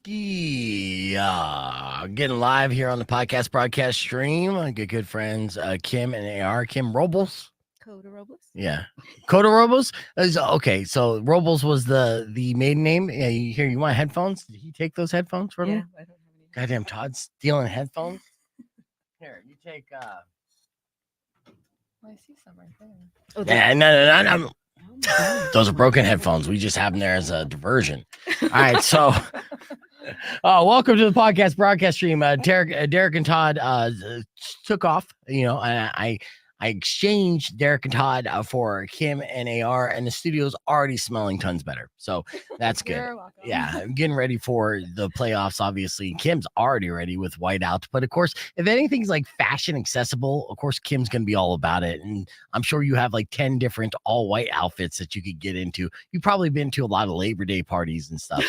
Getting live here on the podcast broadcast stream. Good friends, Kim and AR. Kim Robles. Coda Robles. Yeah. Coda Robles? Okay, so Robles was the maiden name. Yeah, you want headphones? Did he take those headphones from me? I don't have any. Goddamn Todd's stealing headphones. Here, you take I see some right there. Oh, yeah, no. Those are broken headphones. We just have them there as a diversion. All right, so welcome to the podcast broadcast stream. Derek and Todd took off. And I exchanged Derek and Todd for Kim and AR, and the studio's already smelling tons better. So that's good. You're welcome. Yeah, I'm getting ready for the playoffs, obviously. Kim's already ready with whiteout. But, of course, if anything's like fashion accessible, of course, Kim's going to be all about it. And I'm sure you have like 10 different all-white outfits that you could get into. You've probably been to a lot of Labor Day parties and stuff.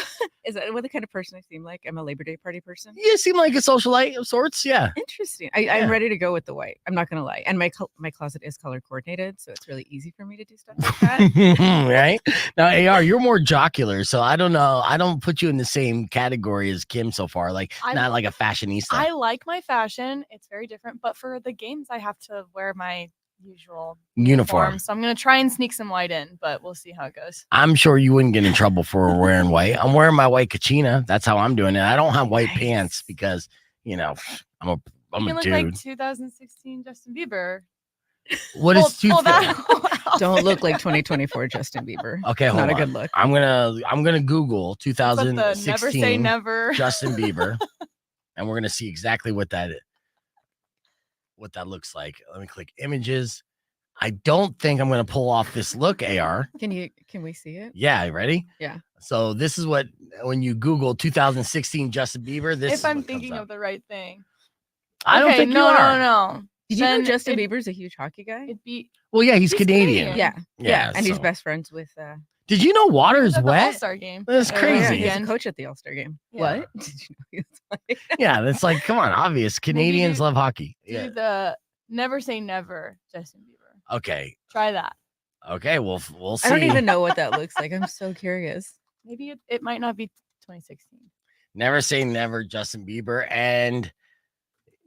Is that what the kind of person I seem like? I'm a Labor Day party person. You seem like a socialite of sorts, yeah. Interesting. I'm ready to go with the white. I'm not going to lie. And my closet is color coordinated, so it's really easy for me to do stuff like that. Right? Now, AR, you're more jocular, so I don't know. I don't put you in the same category as Kim so far. Like, not like a fashionista. I like my fashion. It's very different. But for the games, I have to wear my usual uniform. So I'm going to try and sneak some white in, but we'll see how it goes. I'm sure you wouldn't get in trouble for wearing white. I'm wearing my white kachina. That's how I'm doing it. I don't have white pants because, I'm a look dude. Like 2016 Justin Bieber. What is Don't look like 2024 Justin Bieber. Okay, hold not on. A good look. I'm gonna Google 2016 never say never Justin Bieber, and we're gonna see exactly what that looks like. Let me click images. I don't think I'm gonna pull off this look, AR. Can we see it? Yeah, ready? Yeah. So this is what when you Google 2016 Justin Bieber. This if I'm thinking of the right thing. I don't think you are. No. Did you know Justin Bieber's a huge hockey guy? Well, yeah, he's Canadian. Yeah. And he's best friends with. Did you know water is wet? All-Star game. That's crazy. He's a coach at the All-Star game. Yeah. What? Did you know he was like... Yeah, that's like, come on, obvious. Canadians love hockey. Do the never say never, Justin Bieber. Okay. Try that. Okay, we'll see. I don't even know what that looks like. I'm so curious. Maybe it might not be 2016. Never say never, Justin Bieber. And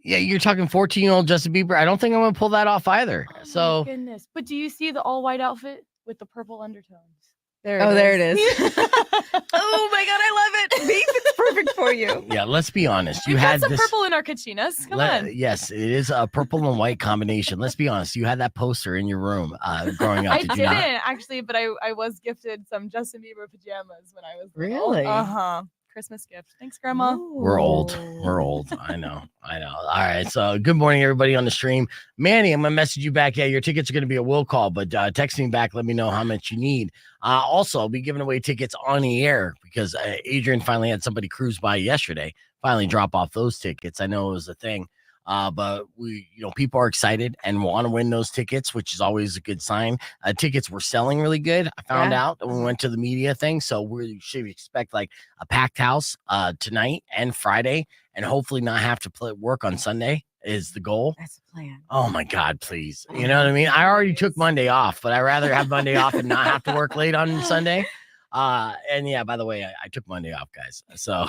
yeah, you're talking 14-year-old Justin Bieber. I don't think I'm going to pull that off either. Oh, my goodness. But do you see the all-white outfit with the purple undertones? There it is. Oh my God, I love it. Beef, it's perfect for you. Yeah, let's be honest. We've had some purple in our kachinas. Come on. Yes, it is a purple and white combination. Let's be honest. You had that poster in your room growing up. I didn't actually, but I was gifted some Justin Bieber pajamas when I was little. Really? Uh-huh. Christmas gift. Thanks, Grandma. Ooh. We're old. I know. All right. So good morning, everybody on the stream. Manny, I'm going to message you back. Yeah, your tickets are going to be a will call, but text me back. Let me know how much you need. Also, I'll be giving away tickets on the air because Adrian finally had somebody cruise by yesterday, finally drop off those tickets. I know it was a thing. But people are excited and want to win those tickets, which is always a good sign. Tickets were selling really good. I found out when we went to the media thing. So we should expect like a packed house tonight and Friday, and hopefully not have to work on Sunday is the goal. That's the plan. Oh my God, please. You know what I mean? I already took Monday off, but I'd rather have Monday off and not have to work late on Sunday. And yeah, by the way, I took Monday off, guys. So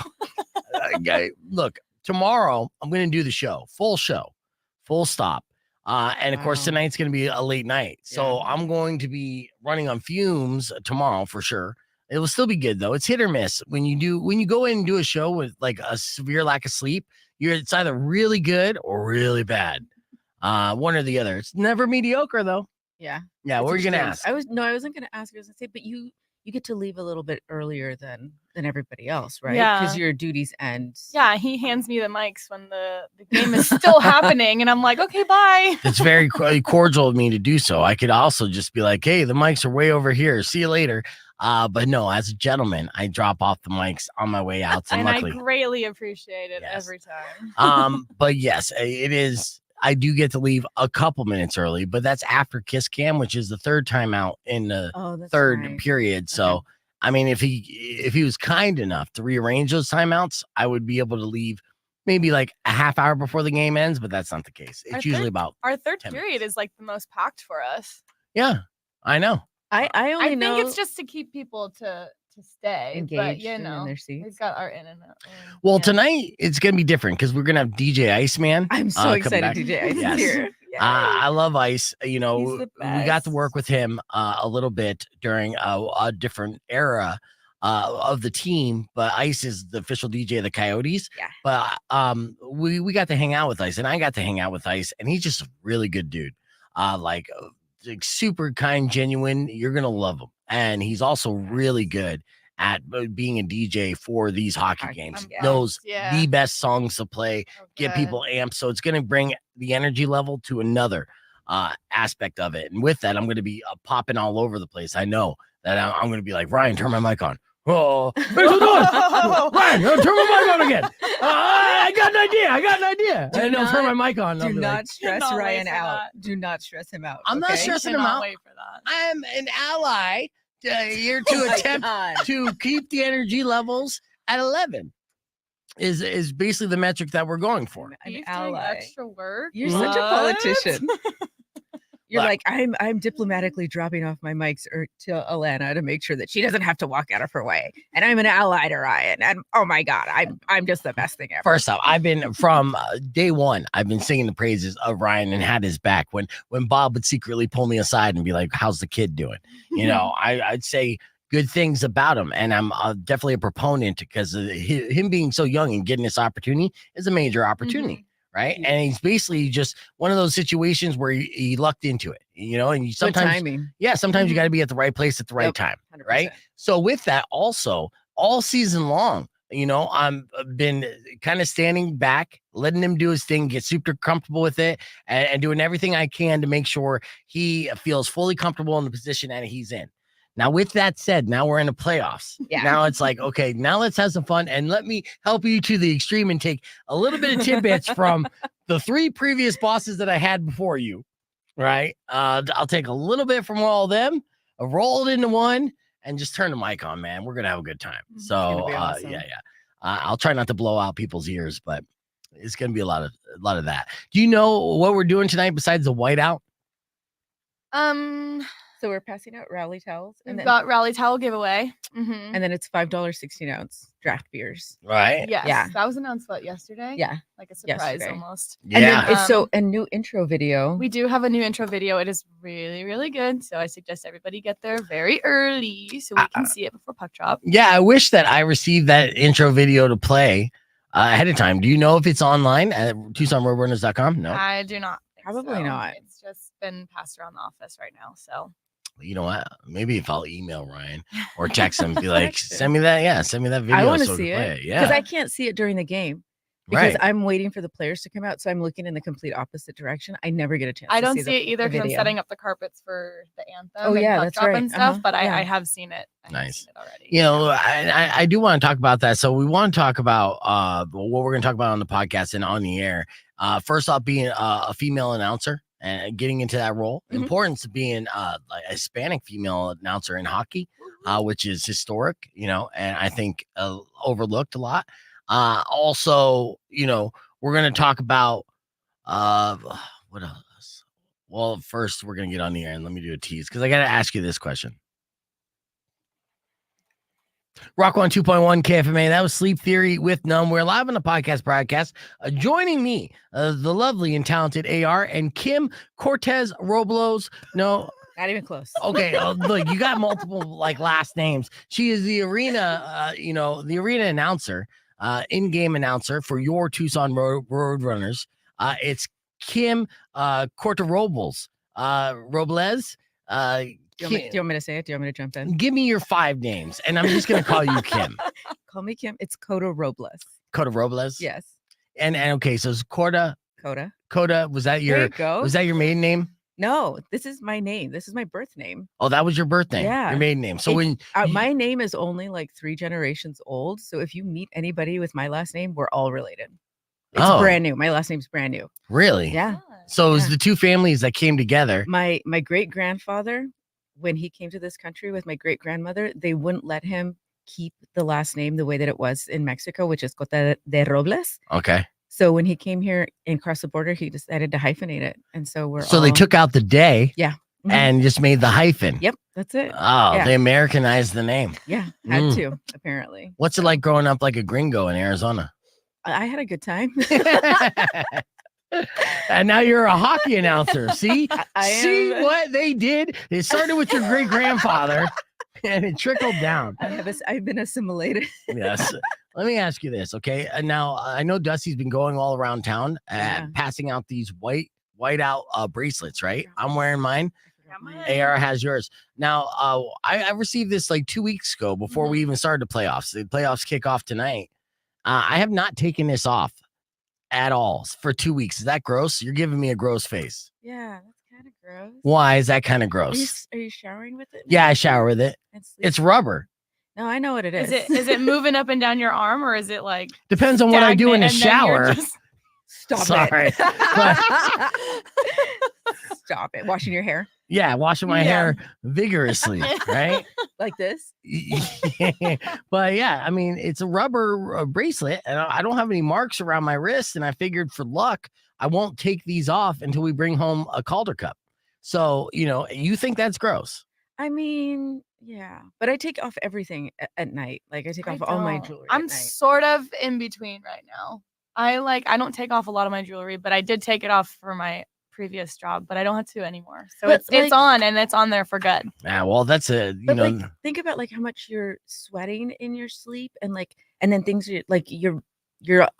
look. Tomorrow, I'm going to do the show, full stop. And of course, tonight's going to be a late night. So I'm going to be running on fumes tomorrow for sure. It will still be good though. It's hit or miss. When you go in and do a show with like a severe lack of sleep, it's either really good or really bad. One or the other. It's never mediocre though. Yeah. Yeah. What were you going to ask? I wasn't going to ask. I was going to say, but you get to leave a little bit earlier than everybody else, right? Yeah. Because your duties end. Yeah, he hands me the mics when the game is still happening, and I'm like, okay, bye. It's very cordial of me to do so. I could also just be like, hey, the mics are way over here. See you later. But no, as a gentleman, I drop off the mics on my way out. And luckily, I greatly appreciate it every time. But yes, it is. I do get to leave a couple minutes early, but that's after Kiss Cam, which is the third time out in the third period. So, I mean, if he was kind enough to rearrange those timeouts, I would be able to leave maybe like a half hour before the game ends, but that's not the case. It's usually about our third period is like the most packed for us. Yeah, I know. I think it's just to keep people to to stay, engaged but you and in know, their seats. we've got our in and out. Well, tonight it's gonna be different because we're gonna have DJ Iceman. I'm so come excited back. DJ Ice Yes. is here. I love Ice. You He's know, the we got to best. work with him a little bit during a different era of the team, but Ice is the official DJ of the Coyotes. Yeah. But we got to hang out with Ice, and I got to hang out with Ice, and he's just a really good dude. Like super kind, genuine. You're gonna love him, and he's also really good at being a DJ for these hockey games. Knows the best songs to play, get people amped. So it's going to bring the energy level to another aspect of it. And with that, I'm going to be popping all over the place. I know that I'm going to be like, Ryan, turn my mic on. Oh, what's going on? Ryan, turn my mic on again. I got an idea. And I'll turn my mic on. Do not stress Ryan out. Do not stress him out. I'm not stressing him out. Wait for that. I'm an ally here to attempt to keep the energy levels at 11 is basically the metric that we're going for. An ally. Extra work. You're such a politician. You're like, I'm diplomatically dropping off my mics to Alana to make sure that she doesn't have to walk out of her way. And I'm an ally to Ryan. And oh my God, I'm just the best thing ever. First off, I've been from day one, I've been singing the praises of Ryan and had his back. When Bob would secretly pull me aside and be like, how's the kid doing? You know, I'd say good things about him. And I'm definitely a proponent because him being so young and getting this opportunity is a major opportunity. Right. And he's basically just one of those situations where he lucked into it, you know, and you sometimes, sometimes you got to be at the right place at the right time. 100%. Right. So with that, also all season long, you know, I'm been kind of standing back, letting him do his thing, get super comfortable with it and doing everything I can to make sure he feels fully comfortable in the position that he's in. Now, with that said, now we're in the playoffs. Yeah. Now it's like, okay, now let's have some fun and let me help you to the extreme and take a little bit of tidbits from the 3 previous bosses that I had before you. Right. I'll take a little bit from all of them, roll it into one, and just turn the mic on, man. We're going to have a good time. So, awesome. I'll try not to blow out people's ears, but it's going to be a lot of that. Do you know what we're doing tonight besides the whiteout? So we're passing out rally towels. And we've got rally towel giveaway. And then it's $5 16-ounce draft beers. Right. Yes. Yeah. That was announced yesterday. Yeah. Like a surprise almost. Yeah. And then it's a new intro video. We do have a new intro video. It is really, really good. So I suggest everybody get there very early so we can see it before puck drop. Yeah. I wish that I received that intro video to play ahead of time. Do you know if it's online at TucsonRoadrunners.com? No. I do not. Probably not. It's just been passed around the office right now. So. You know what? Maybe if I'll email Ryan or text him, be like, send me that. Yeah, send me that video. I want to see it. Yeah, because I can't see it during the game because I'm waiting for the players to come out. So I'm looking in the complete opposite direction. I never get a chance. I don't see it either because I'm setting up the carpets for the anthem. Oh yeah, that's right. And stuff, but I have seen it. Nice. Already. You know, I do want to talk about that. So we want to talk about what we're going to talk about on the podcast and on the air. First off, being a female announcer. And getting into that role, importance of being like a Hispanic female announcer in hockey, which is historic, you know, and I think overlooked a lot. Also, you know, we're going to talk about what else? Well, first we're going to get on the air and let me do a tease because I got to ask you this question. Rock 102.1 KFMA. That was Sleep Theory with Numb. We're live on the podcast broadcast. Joining me, the lovely and talented AR and Kim Robles. No, not even close. Okay, look, you got multiple like last names. She is the arena, the arena announcer, in-game announcer for your Tucson Roadrunners. It's Kim Robles. Robles. Do you want me to say it? Do you want me to jump in? Give me your 5 names, and I'm just going to call you Kim. Call me Kim. It's Coda Robles. Coda Robles? Yes. And okay, so it's Coda. Was that your maiden name? No, this is my name. This is my birth name. Oh, that was your birth name? Yeah. Your maiden name. So my name is only like 3 generations old. So if you meet anybody with my last name, we're all related. It's brand new. My last name's brand new. Really? Yeah. So it was the 2 families that came together. My great-grandfather, when he came to this country with my great-grandmother, they wouldn't let him keep the last name the way that it was in Mexico, which is Cota de Robles. Okay. So when he came here and crossed the border, he decided to hyphenate it. And so they took out the day. Yeah. and just made the hyphen. Yep, that's it. Oh, they Americanized the name. Yeah, had to, apparently. What's it like growing up like a gringo in Arizona? I had a good time. And now you're a hockey announcer. See? See am. what they did? It started with your great grandfather and it trickled down. I've been assimilated. Yes. Let me ask you this, okay? Now I know Dusty's been going all around town passing out these white out bracelets, right? I'm wearing mine. AR has yours. Now, I received this like 2 weeks ago before we even started the playoffs. The playoffs kick off tonight. I have not taken this off at all for 2 weeks. Is that gross? You're giving me a gross face. Yeah, that's kind of gross. Why is that kind of gross? Are you showering with it? Yeah, I shower with it. It's rubber. No, I know what it is. Is it moving up and down your arm, or is it like depends on what I do in the shower? Stop it. Stop it. Washing your hair. Yeah, washing my hair vigorously, right? Like this. But yeah, I mean, it's a rubber bracelet, and I don't have any marks around my wrist. And I figured for luck, I won't take these off until we bring home a Calder Cup. So, you think that's gross? I mean, yeah, but I take off everything at night. Like I take off all my jewelry. I'm sort of in between right now. I don't take off a lot of my jewelry, but I did take it off for my previous job, but I don't have to anymore. So it's on, and it's on there for good. Yeah, well, that's think about like how much you're sweating in your sleep, and then things are like you're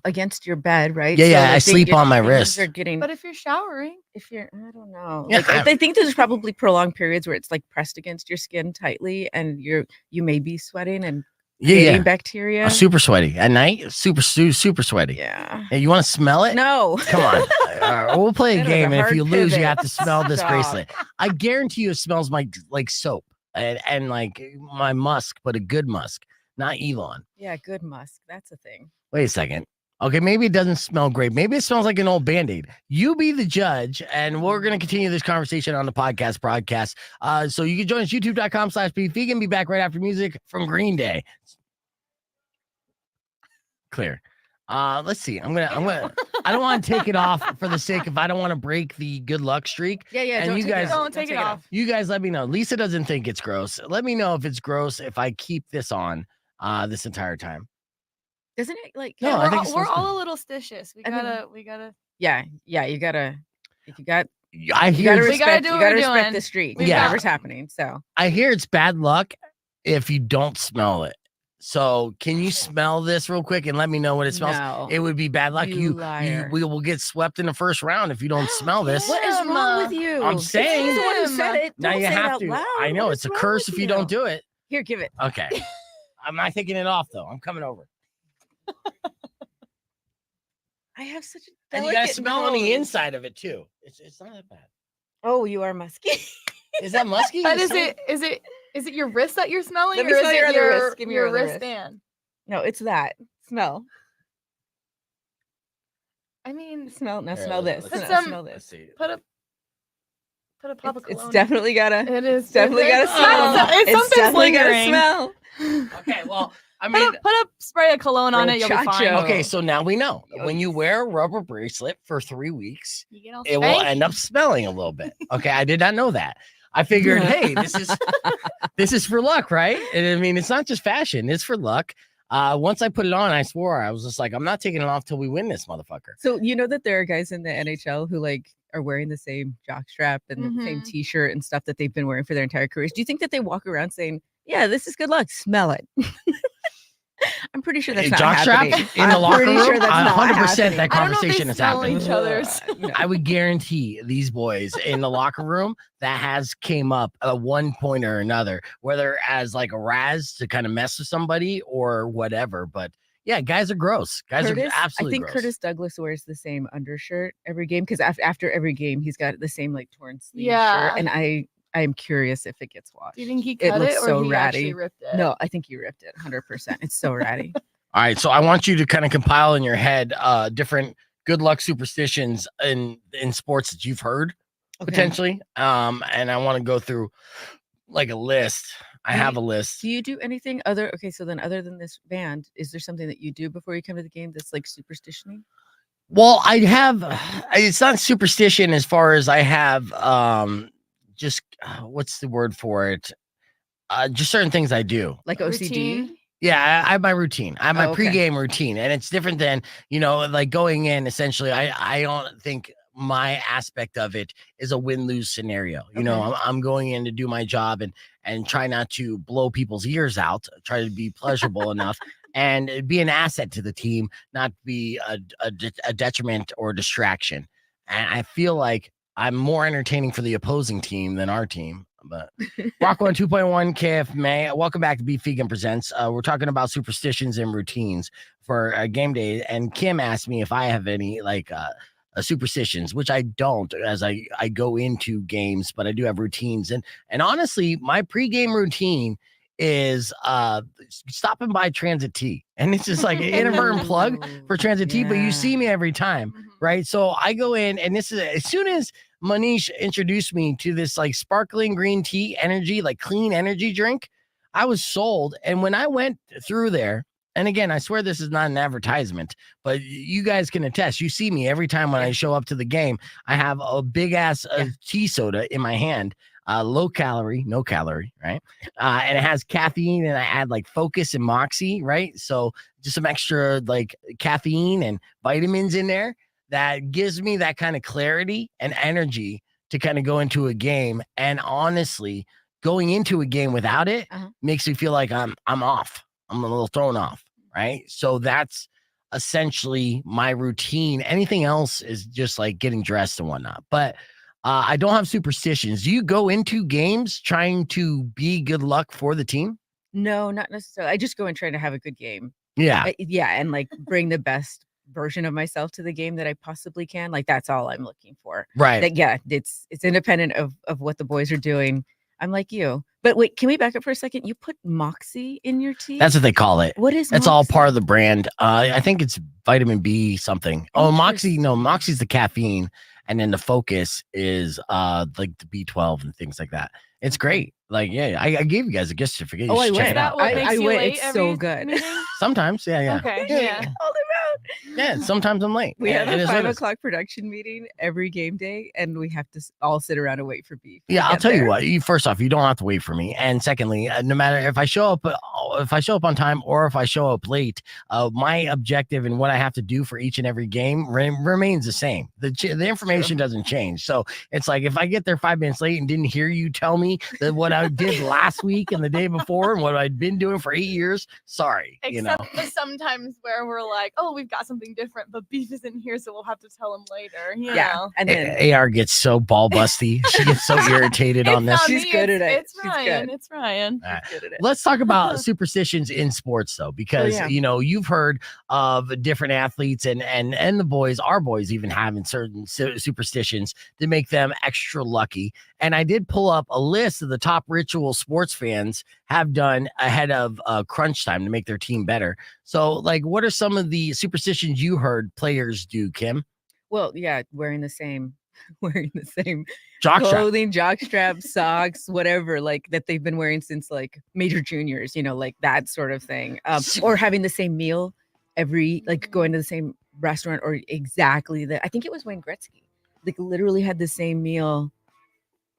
against your bed, right? Yeah, I sleep on my wrist. But if you're showering, I don't know. Yeah, I think there's probably prolonged periods where it's like pressed against your skin tightly, and you may be sweating and creating bacteria. Super sweaty at night. Super sweaty. Yeah. Hey, you want to smell it? No. Come on. All right, we'll play a game, and if you lose, you have to smell this Stop. bracelet. I guarantee you, it smells like soap and like my musk, but a good musk, not Elon. Yeah, good musk. That's a thing. Wait a second. Okay, maybe it doesn't smell great. Maybe it smells like an old Band-Aid. You be the judge, and we're going to continue this conversation on the broadcast. So you can join us, youtube.com/bevegan. Be back right after music from Green Day. Clear. Let's see. I don't want to take it off for the sake of I don't want to break the good luck streak. Yeah. And you guys don't take it off. You guys let me know. Lisa doesn't think it's gross. Let me know if it's gross if I keep this on this entire time. Doesn't it like no, I think we're all a little stitious. We gotta Yeah, you gotta if you got I hear we gotta respect the street. Whatever's happening. So I hear it's bad luck if you don't smell it. So can you smell this real quick and let me know what it smells? No, it would be bad luck. You liar. We will get swept in the first round if you don't smell this. What is wrong with you? I'm saying He's the one who said it. Now you have to. Loud. I know it's a curse if you don't do it. Here, give it. Okay. I'm not taking it off though. I'm coming over. I have such a and you gotta smell on the inside of it too. It's not that bad. Oh, you are musky. Is that musky? But is it your wrist that you're smelling, Let me or smell is your it other wrist. Give me your your other wristband? No, it's that. Smell. I mean, smell. Now smell this. Smell this. Put a pop of cologne. It's definitely gotta. It is definitely gotta smell. It's definitely gotta smell. Okay, well, I mean, put a spray of cologne on it. You'll be fine. Okay, so now we know when you wear a rubber bracelet for 3 weeks, it will end up smelling a little bit. Okay, I did not know that. I figured, hey, this is for luck, right? And I mean, it's not just fashion; it's for luck. Once I put it on, I swore I was just like, I'm not taking it off till we win this motherfucker. So you know that there are guys in the NHL who like are wearing the same jockstrap and the same T-shirt and stuff that they've been wearing for their entire careers. Do you think that they walk around saying, "Yeah, this is good luck. Smell it"? I'm pretty sure that's not happening. In the locker room, sure that's 100% that conversation is happening. Each other's. I would guarantee these boys in the locker room that has came up at one point or another, whether as like a razz to kind of mess with somebody or whatever. But yeah, guys are gross. Guys are absolutely gross. Curtis Douglas wears the same undershirt every game because after every game he's got the same like torn sleeve shirt, and I am curious if it gets washed. Do you think he cut it or so he ratty. Actually ripped it? No, I think he ripped it 100%. It's so ratty. All right, so I want you to kind of compile in your head different good luck superstitions in sports that you've heard potentially. And I want to go through like a list. I have a list. Do you do anything other? Okay, so then other than this band, is there something that you do before you come to the game that's like superstition-y? Well, I have. It's not superstition as far as I have. just what's the word for it? Just certain things I do. Like OCD. Routine. Yeah, I have my routine. I have my okay. pregame routine, and it's different than, like going in. Essentially, I don't think my aspect of it is a win-lose scenario. Okay. I'm going in to do my job and try not to blow people's ears out. Try to be pleasurable enough and be an asset to the team, not be a detriment or distraction. And I feel like I'm more entertaining for the opposing team than our team. But Rock 2.1 KF welcome back to Beef Vegan Presents. We're talking about superstitions and routines for game day. And Kim asked me if I have any superstitions, which I don't as I go into games, but I do have routines. And honestly, my pregame routine is stopping by Transit T. And it's just like an inadvertent plug for Transit T, but you see me every time, right? So I go in, and this is as soon as Manish introduced me to this like sparkling green tea energy, like clean energy drink, I was sold. And when I went through there, and again, I swear this is not an advertisement, but you guys can attest. You see me every time when I show up to the game. I have a big ass tea soda in my hand, low calorie, no calorie, right? And it has caffeine, and I add like Focus and Moxie, right? So just some extra like caffeine and vitamins in there. That gives me that kind of clarity and energy to kind of go into a game. And honestly, going into a game without it makes me feel like I'm off. I'm a little thrown off, right? So that's essentially my routine. Anything else is just like getting dressed and whatnot. But I don't have superstitions. Do you go into games trying to be good luck for the team? No, not necessarily. I just go and try to have a good game. Yeah. And like bring the best version of myself to the game that I possibly can. Like that's all I'm looking for. Right. It's independent of what the boys are doing. I'm like you. But wait, can we back up for a second? You put Moxie in your tea? That's what they call it. What is That's Moxie? all part of the brand. I think it's vitamin B something. Oh, Moxie. No, Moxie's the caffeine. And then the Focus is like the B12 and things like that. It's great. Like, yeah, I gave you guys a gift certificate. You should check it out. I went. It's so good. Sometimes, yeah. Okay, yeah. Called him out. Yeah, sometimes I'm late. We have a 5 o'clock production meeting every game day, and we have to all sit around and wait for beef. Yeah, I'll tell you what. First off, you don't have to wait for me, and secondly, no matter if I show up on time or if I show up late, my objective and what I have to do for each and every game remains the same. The information doesn't change. So it's like if I get there 5 minutes late and didn't hear you tell me that what I did last week and the day before and what I'd been doing for 8 years, sorry. Except for sometimes where we're like, oh, we've got something different, but beef isn't here, so we'll have to tell him later. You know? And then AR gets so ball busty. She gets so irritated on this. She's good at it. It's Ryan. It's Ryan. Right. Let's talk about superstitions in sports, though, because you've heard of different athletes and the boys, our boys, even having certain superstitions that make them extra lucky. And I did pull up a list of the top ritual sports fans have done ahead of crunch time to make their team better. So, like, what are some of the superstitions you heard players do, Kim? Well, yeah, wearing the same jock clothing, jockstrap, socks, whatever, like that they've been wearing since like major juniors, like that sort of thing. Or having the same meal going to the same restaurant or exactly I think it was Wayne Gretzky, like literally had the same meal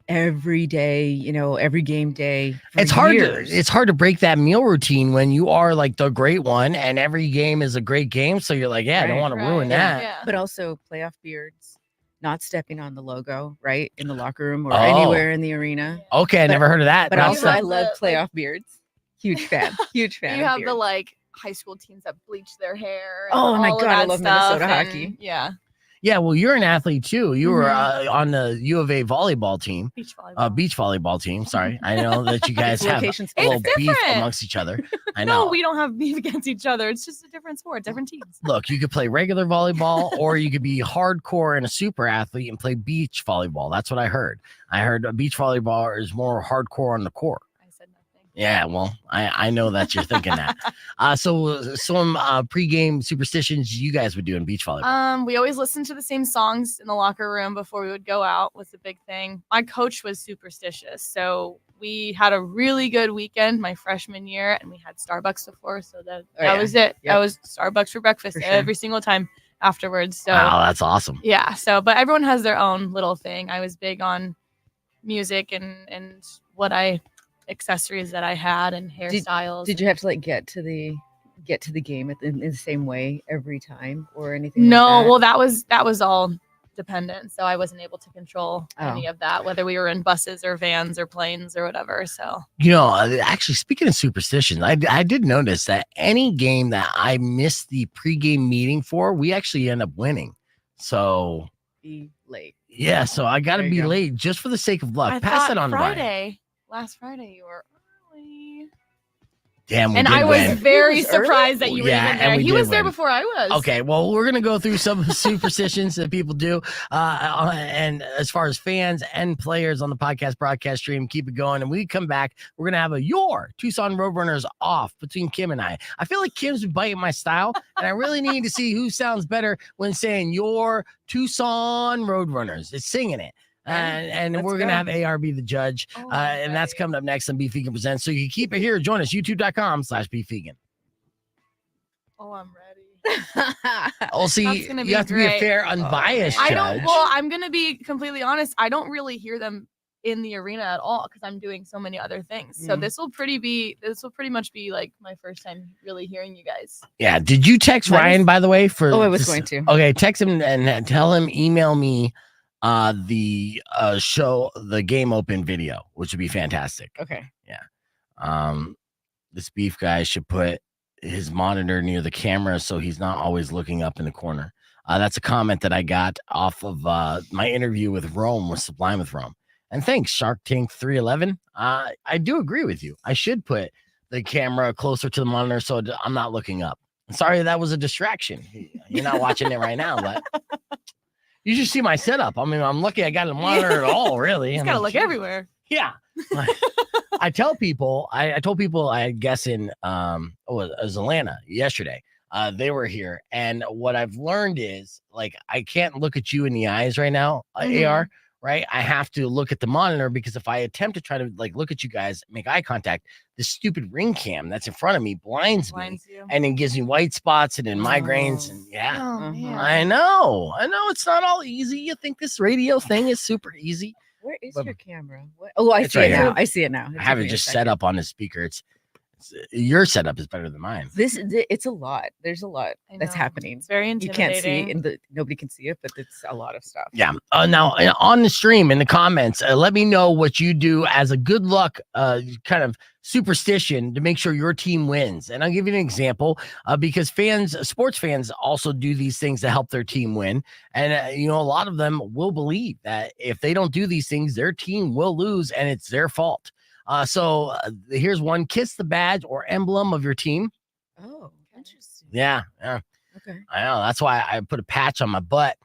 every day, every game day. It's hard to break that meal routine when you are like the great one and every game is a great game. So you're like, I don't want to ruin that. Yeah. But also playoff beards, not stepping on the logo, right? In the locker room or anywhere in the arena. Okay. I never heard of that. But also I love playoff beards. Huge fan. Huge fan. You have the like high school teams that bleach their hair. Oh my God. I love Minnesota hockey. Yeah. Yeah, well, you're an athlete too. You were on the U of A volleyball team, beach volleyball team. Sorry, I know that you guys have a little beef amongst each other. I know. No, we don't have beef against each other. It's just a different sport, different teams. Look, you could play regular volleyball, or you could be hardcore and a super athlete and play beach volleyball. That's what I heard. I heard a beach volleyball is more hardcore on the court. Yeah, well, I know that you're thinking that. So some pregame superstitions you guys would do in beach volleyball. We always listened to the same songs in the locker room before we would go out was a big thing. My coach was superstitious, so we had a really good weekend my freshman year, and we had Starbucks before, so that was it. Yep. That was Starbucks for breakfast every single time afterwards. So wow, that's awesome. Yeah. So, but everyone has their own little thing. I was big on music and accessories that I had and hairstyles. Did you have to like get to the game in the same way every time or anything? No, like that? well, that was all dependent, so I wasn't able to control any of that, whether we were in buses or vans or planes or whatever. So actually, speaking of superstitions, I did notice that any game that I missed the pregame meeting for, we actually end up winning. So be late. Yeah, so I got to be late just for the sake of luck. Pass it on to Ryan. Last Friday, you were early. Damn, and I was very surprised that you were even there. He was there before I was. Okay, well, we're gonna go through some superstitions that people do, and as far as fans and players on the podcast broadcast stream, keep it going. And when we come back, we're gonna have your Tucson Roadrunners off between Kim and I. I feel like Kim's been biting my style, and I really need to see who sounds better when saying your Tucson Roadrunners. It's singing it. And we're going to have AR be the judge. And that's coming up next on Beef Vegan Presents. So you can keep it here. Join us, youtube.com/Beef Vegan. Oh, I'm ready. Oh, see, you have to be a fair, unbiased judge. I'm going to be completely honest. I don't really hear them in the arena at all because I'm doing so many other things. So this will pretty much be like my first time really hearing you guys. Yeah. Did you text Ryan, by the way? I was going to. Okay, text him and tell him, email me the show, the game open video, which would be fantastic. Okay. Yeah. This beef guy should put his monitor near the camera so he's not always looking up in the corner. That's a comment that I got off of my interview with Rome, with Sublime with Rome. And thanks, Shark Tank 311. I do agree with you. I should put the camera closer to the monitor so I'm not looking up. Sorry, that was a distraction. You're not watching it right now, but you should see my setup. I mean, I'm lucky I got a monitor at all, really. You got to look everywhere. Yeah. I tell people, I told people, I guess in, it was Atlanta yesterday. They were here. And what I've learned is, like, I can't look at you in the eyes right now, AR, right? I have to look at the monitor because if I attempt to try to, like, look at you guys, make eye contact, the stupid ring cam that's in front of me blinds me you. and then gives me white spots and then migraines. And man. I know it's not all easy. You think this radio thing is super easy. Where is your camera? I see it now. I see it now. I have it just set up on the speaker. Your setup is better than mine. It's a lot. There's a lot that's happening. It's very intimidating. You can't see, nobody can see it, but it's a lot of stuff. Yeah. Now on the stream, in the comments, let me know what you do as a good luck kind of superstition to make sure your team wins. And I'll give you an example because sports fans also do these things to help their team win. And a lot of them will believe that if they don't do these things, their team will lose and it's their fault. So here's one: kiss the badge or emblem of your team. Oh, interesting. Yeah. Okay. I know. That's why I put a patch on my butt.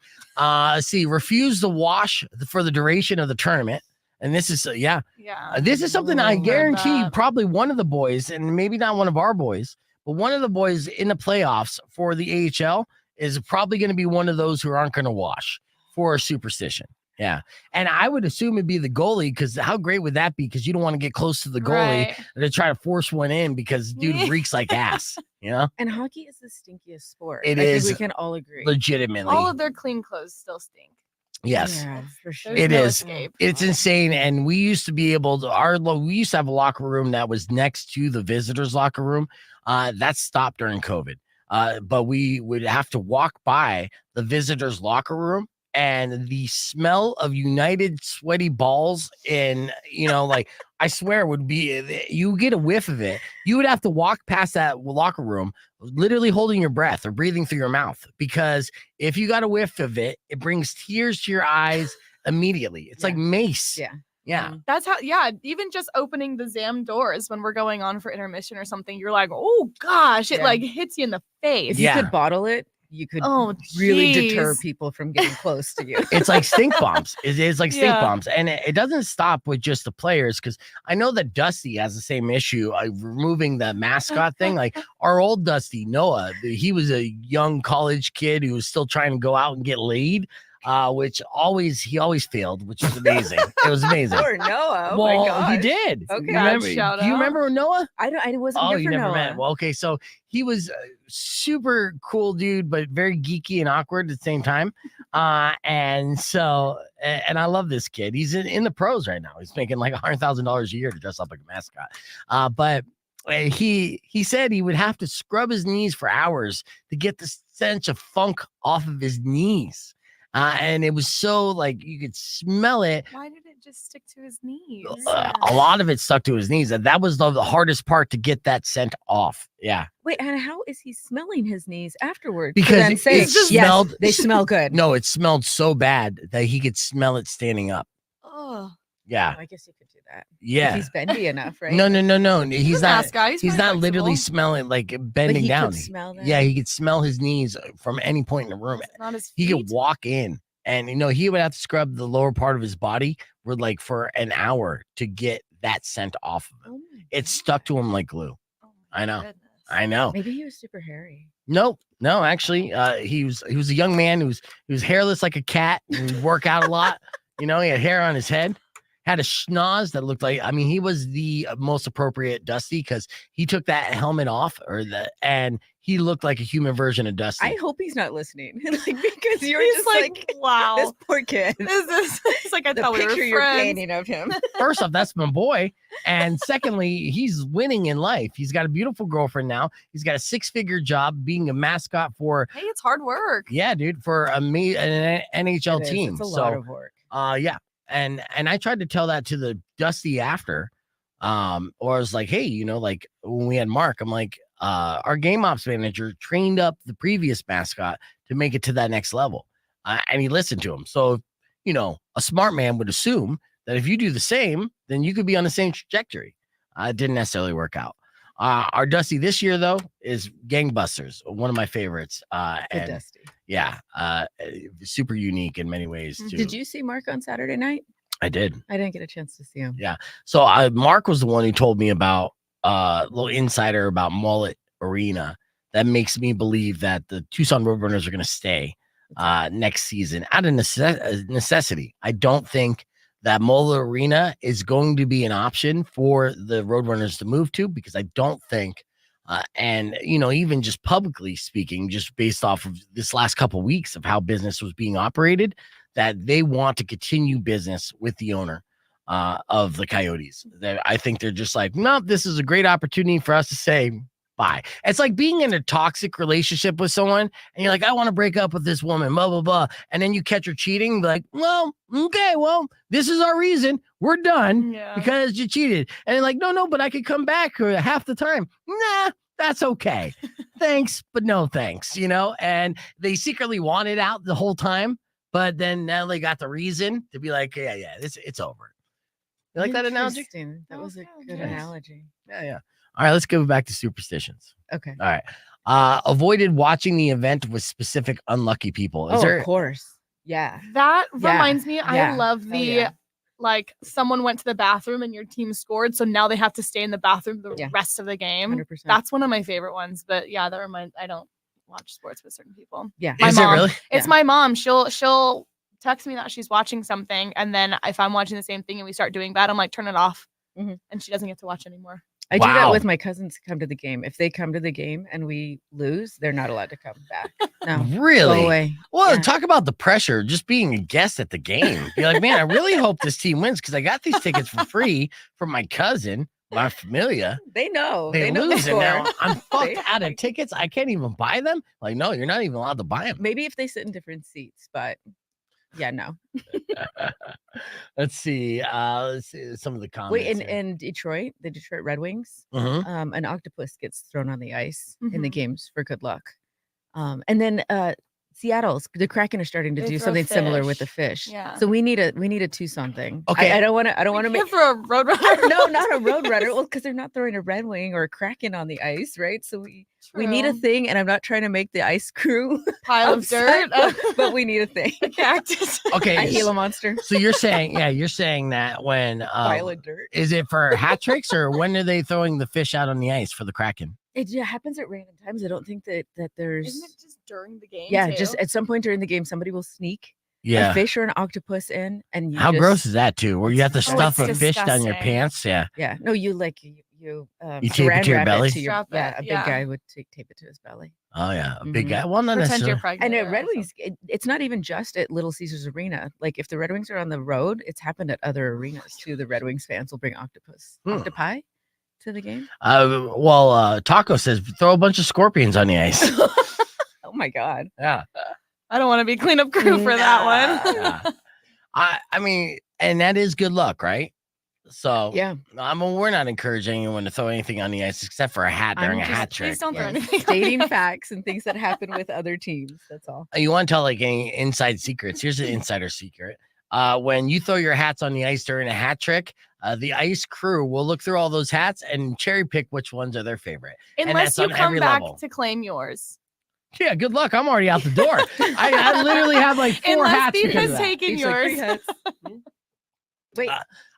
See, refuse to wash for the duration of the tournament. And this is, this is something I guarantee probably one of the boys, and maybe not one of our boys, but one of the boys in the playoffs for the AHL is probably going to be one of those who aren't going to wash for a superstition. Yeah. And I would assume it'd be the goalie, because how great would that be? Because you don't want to get close to the goalie to try to force one in because dude reeks like ass, And hockey is the stinkiest sport. I think we can all agree. Legitimately. All of their clean clothes still stink. Yes, yeah, for sure. It is. Escape. It's insane. And we used to be able to, we used to have a locker room that was next to the visitors' locker room. That stopped during COVID. But we would have to walk by the visitors' locker room, and the smell of United sweaty balls in, like, I swear would be, you get a whiff of it. You would have to walk past that locker room, literally holding your breath or breathing through your mouth, because if you got a whiff of it, it brings tears to your eyes immediately. It's like mace. Yeah. That's how, even just opening the ZAM doors when we're going on for intermission or something, you're like, oh gosh, it like hits you in the face. If you could bottle it, you could really deter people from getting close to you. It's like stink bombs. It is like stink bombs. And it doesn't stop with just the players, because I know that Dusty has the same issue removing the mascot thing. Like our old Dusty, Noah, he was a young college kid who was still trying to go out and get laid. Which he always failed, which was amazing. It was amazing. Poor Noah. Oh my God. He did. Okay. Do you remember Noah? I wasn't here for you never Noah. met. Well, okay, so he was a super cool dude, but very geeky and awkward at the same time. And so, and I love this kid. He's in the pros right now. He's making like $100,000 a year to dress up like a mascot. But he said he would have to scrub his knees for hours to get the stench of funk off of his knees. And it was so like you could smell it. Why did it just stick to his knees? A lot of it stuck to his knees, and that was the hardest part to get that scent off. Yeah. Wait, and how is he smelling his knees afterwards? Because it smelled. Yes, they smell good. No, it smelled so bad that he could smell it standing up. Oh. Yeah. I guess you could do that. Yeah. If he's bendy enough, right? No. He's not. He's not literally smelling like bending he down. Could smell that. Yeah, he could smell his knees from any point in the room. Not his He feet. could walk in, and he would have to scrub the lower part of his body for an hour to get that scent off of him. It stuck to him like glue. Oh I know. goodness. I know. Maybe he was super hairy. No, actually, he was a young man who was hairless like a cat. He would work out a lot. He had hair on his head. Had a schnoz that looked like, he was the most appropriate Dusty because he took that helmet off and he looked like a human version of Dusty. I hope he's not listening. Because you're He's just like, wow. this poor kid. It's like I The thought we were picture you're friends. painting of him. First off, that's my boy. And secondly, he's winning in life. He's got a beautiful girlfriend now. He's got a 6-figure job being a mascot for, Hey, it's hard work. yeah, dude, for an NHL team. It's a lot of work. Yeah. And I tried to tell that to the Dusty after, or I was like, hey, like when we had Mark, I'm like, our game ops manager trained up the previous mascot to make it to that next level. And he listened to him. So, a smart man would assume that if you do the same, then you could be on the same trajectory. It didn't necessarily work out. Our Dusty this year, though, is Gangbusters, one of my favorites. And Dusty. yeah, super unique in many ways, too. Did you see Mark on Saturday night? I did. I didn't get a chance to see him. Yeah. So Mark was the one who told me about a little insider about Mullet Arena that makes me believe that the Tucson Roadrunners are going to stay next season out of necessity. I don't think that Mullet Arena is going to be an option for the Roadrunners to move to because I don't think, and even just publicly speaking, just based off of this last couple of weeks of how business was being operated, that they want to continue business with the owner of the Coyotes. That I think they're just like, no, this is a great opportunity for us to say bye. It's like being in a toxic relationship with someone and you're like, I want to break up with this woman, blah, blah, blah. And then you catch her cheating, be like, well, okay, well, this is our reason. We're done because you cheated. And they're like, no, but I could come back half the time. Nah, that's okay. Thanks, but no thanks, and they secretly wanted out the whole time. But then now they got the reason to be like, yeah, it's over. You like that analogy? That was a good analogy. Yeah. All right, let's go back to superstitions. Okay. All right. Avoided watching the event with specific unlucky people. Of course. Yeah. That reminds me, I Yeah. love the like someone went to the bathroom and your team scored, so now they have to stay in the bathroom the rest of the game. 100%. That's one of my favorite ones. But yeah, that reminds I don't watch sports with certain people. Yeah. My Is mom, it really? It's my mom. She'll text me that she's watching something, and then if I'm watching the same thing and we start doing bad, I'm like, turn it off, and she doesn't get to watch anymore. I do that with my cousins who come to the game. If they come to the game and we lose, they're not allowed to come back. No. Really? Go away. Well, talk about the pressure just being a guest at the game. You're like, man, I really hope this team wins because I got these tickets for free from my cousin, my familia. They know. They know lose the and now score. I'm fucked out of tickets. I can't even buy them. Like, no, you're not even allowed to buy them. Maybe if they sit in different seats, but yeah, no. Let's see some of the comments. Wait, here. in Detroit, the Detroit Red Wings, Mhm. an octopus gets thrown on the ice in the games for good luck. And then the Kraken are starting to They do throw something similar with the fish. fish. Yeah. So we need a Tucson thing. Okay. I don't want to make for a roadrunner. no, not a roadrunner. Well, because they're not throwing a Red Wing or a Kraken on the ice, right? So we need a True. thing, and I'm not trying to make the ice crew Pile of dirt. but we need a thing. A cactus. Okay. A Gila monster. So you're saying that when Pile of dirt. is it for hat tricks or when are they throwing the fish out on the ice for the Kraken? It happens at random times. I don't think that there's. Isn't it just during the game? Yeah, too? just at some point during the game, somebody will sneak Yeah. a fish or an octopus in, and you How just, gross is that too? Where you have to It's stuff a it's fish down your disgusting. pants? Yeah. Yeah, no, you you You tape it to your saran wrap belly? to your, Strap yeah, it, a big yeah. guy would tape it to his belly. Oh yeah, a big Mhm. guy. Well, not Pretend you're necessarily. pregnant. I know or Red something. Wings. It's not even just at Little Caesars Arena. Like if the Red Wings are on the road, it's happened at other arenas too. The Red Wings fans will bring octopi to the game. Taco says throw a bunch of scorpions on the ice. Oh my God. Yeah. I don't want to be cleanup crew for that one. Yeah. I mean, and that is good luck, right? So Yeah. we're not encouraging anyone to throw anything on the ice except for a hat during a hat trick. Please don't throw Yes, anything. stating facts and things that happen with other teams. That's all. You want to tell like any inside secrets? Here's an insider secret. When you throw your hats on the ice during a hat trick, the ice crew will look through all those hats and cherry pick which ones are their favorite. And Unless that's you on come every back level. to claim yours. Yeah, good luck. I'm already out the door. I literally have like 4 Unless hats. Steve because has of that. taken He's like, yours. 3 hats. Wait,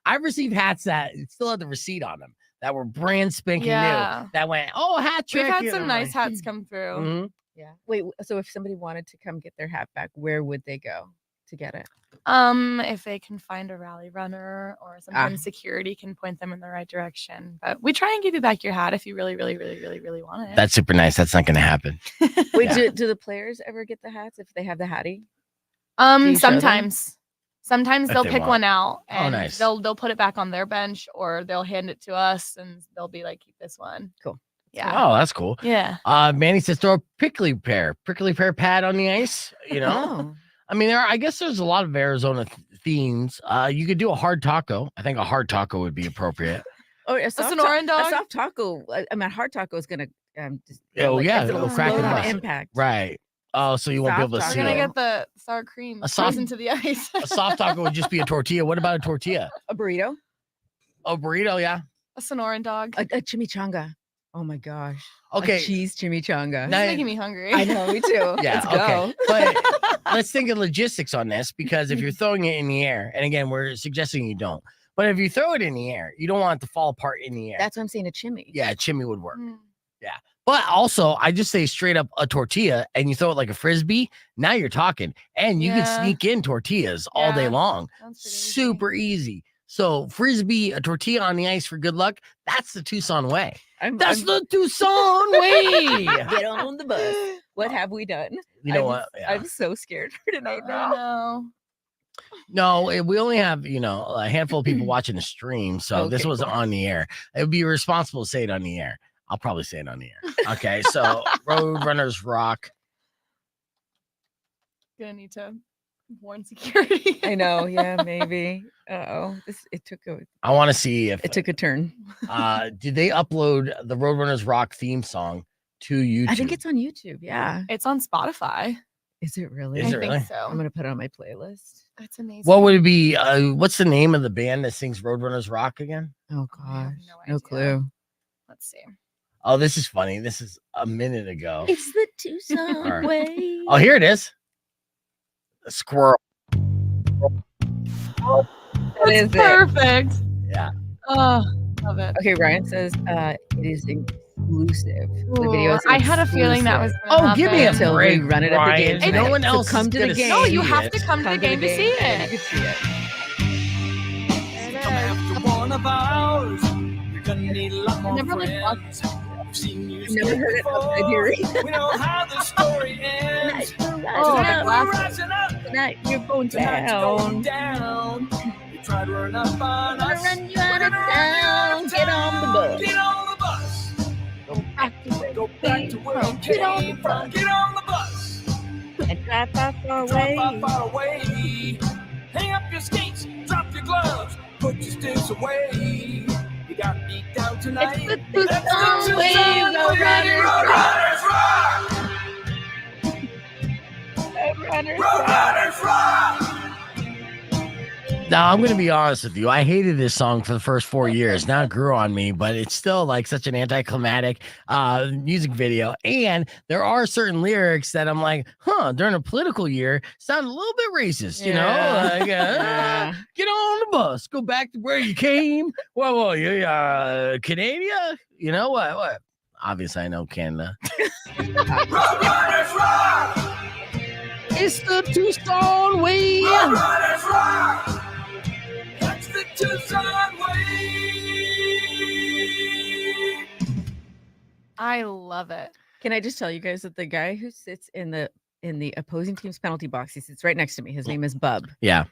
I've received hats that still had the receipt on them that were brand spanking Yeah. new. That went, hat trick. We've had you some know, nice like, hats come through. mhm. yeah. Wait, so if somebody wanted to come get their hat back, where would they go to get it? If they can find a rally runner or sometimes security can point them in the right direction. But we try and give you back your hat if you really, really, really, really, really want it. That's super nice. That's not going to happen. Wait, Yeah. do the players ever get the hats if they have the hattie? you show them? Sometimes If they'll they pick want. one out Oh, and nice. they'll put it back on their bench or they'll hand it to us and they'll be like, keep this one. Cool. Yeah. Oh, that's cool. Yeah. Manny says throw a prickly pear pad on the ice. You know, Oh. I mean, I guess there's a lot of Arizona themes. You could do a hard taco. I think a hard taco would be appropriate. Oh, a soft Sonoran a dog? soft taco. I mean, a hard taco is gonna just Oh, yeah, it's a it'll little crack and slow bust. impact. Right. Oh, so you won't be able to Soft see We're taco. gonna it. get the sour cream A soft- frozen to the ice. A soft taco would just be a tortilla. What about a tortilla? A burrito, A burrito, yeah. A Sonoran dog. a chimichanga. Oh my gosh. Okay. A cheese chimichanga. This Now- is making me hungry. I know, me too. Yeah, Let's okay. go. But let's think of logistics on this because if you're throwing it in the air, and again, we're suggesting you don't, but if you throw it in the air, you don't want it to fall apart in the air. That's what I'm saying. A chimmy. Yeah, a chimney would work. Mm. But also, I just say straight up a tortilla and you throw it like a frisbee. Now you're talking, and you can Yeah. sneak in tortillas all day Yeah. long. Sounds pretty easy. Super easy. So frisbee, a tortilla on the ice for good luck. That's the Tucson way. That's the Tucson way. Get on the bus. What have we done? You know I'm, what? Yeah. I'm so scared for tonight I now. know. No, we only have, a handful of people watching the stream. So this Okay, was cool. on the air. It would be irresponsible to say it on the air. I'll probably say it on the air. Okay. So Roadrunners rock. Gonna need to warn security. I know. Yeah, maybe. Oh, it took I want to see if a turn. did they upload the Roadrunners rock theme song to YouTube? I think it's on YouTube. Yeah. It's on Spotify. Is it really? Is I it think really? so. I'm gonna put it on my playlist. That's amazing. What would it be? What's the name of the band that sings Roadrunners rock again? Oh I have gosh, no no idea. clue. Let's see. Oh, this is funny. This is a minute ago. It's the Tucson Alright. way. Oh, here it is. A squirrel. That is it. Perfect. Yeah. Oh, love it. Okay, Ryan says it is exclusive. The Ooh, video is I had a feeling that was. exclusive. Gonna Oh, give me a happen. Until we break, run it at the Ryan. game No tonight. one So else come is to the gonna game. No, you see have it. to come to the game to see and it. you can see it. Come after one of ours. You're gonna need a lot more Never really friends. We've seen you I've never heard it outside before. here. We know how the story ends. Oh, Tonight the we're glasses. rising up. Tonight you're going Tonight you're going down. down. You try to run up on Gonna us. run you We're out of gonna run you out town. of Get on the town. bus. Get on the bus. Go back to where you Get on the came bus. from. Get on the bus. And drive far Drive away. far away. Hang up your skates, drop your gloves, put your sticks away. You got beat down tonight. It's the That's Tucson way, Roadrunners Roadrunners. Roadrunners rock! Now, I'm going to be honest with you. I hated this song for the first 4 years. Now it grew on me, but it's still like such an anticlimactic music video. And there are certain lyrics that I'm like, during a political year, sound a little bit racist, you know? Yeah. Like, Yeah. get on the bus, go back to where you came. Well, you Canada? You know what? Obviously, I know Canada. Roadrunners rock! It's the Tucson way. Roadrunners rock! That's the Tucson way! I love it. Can I just tell you guys that the guy who sits in the opposing team's penalty box, he sits right next to me. His name is Bub. Yeah.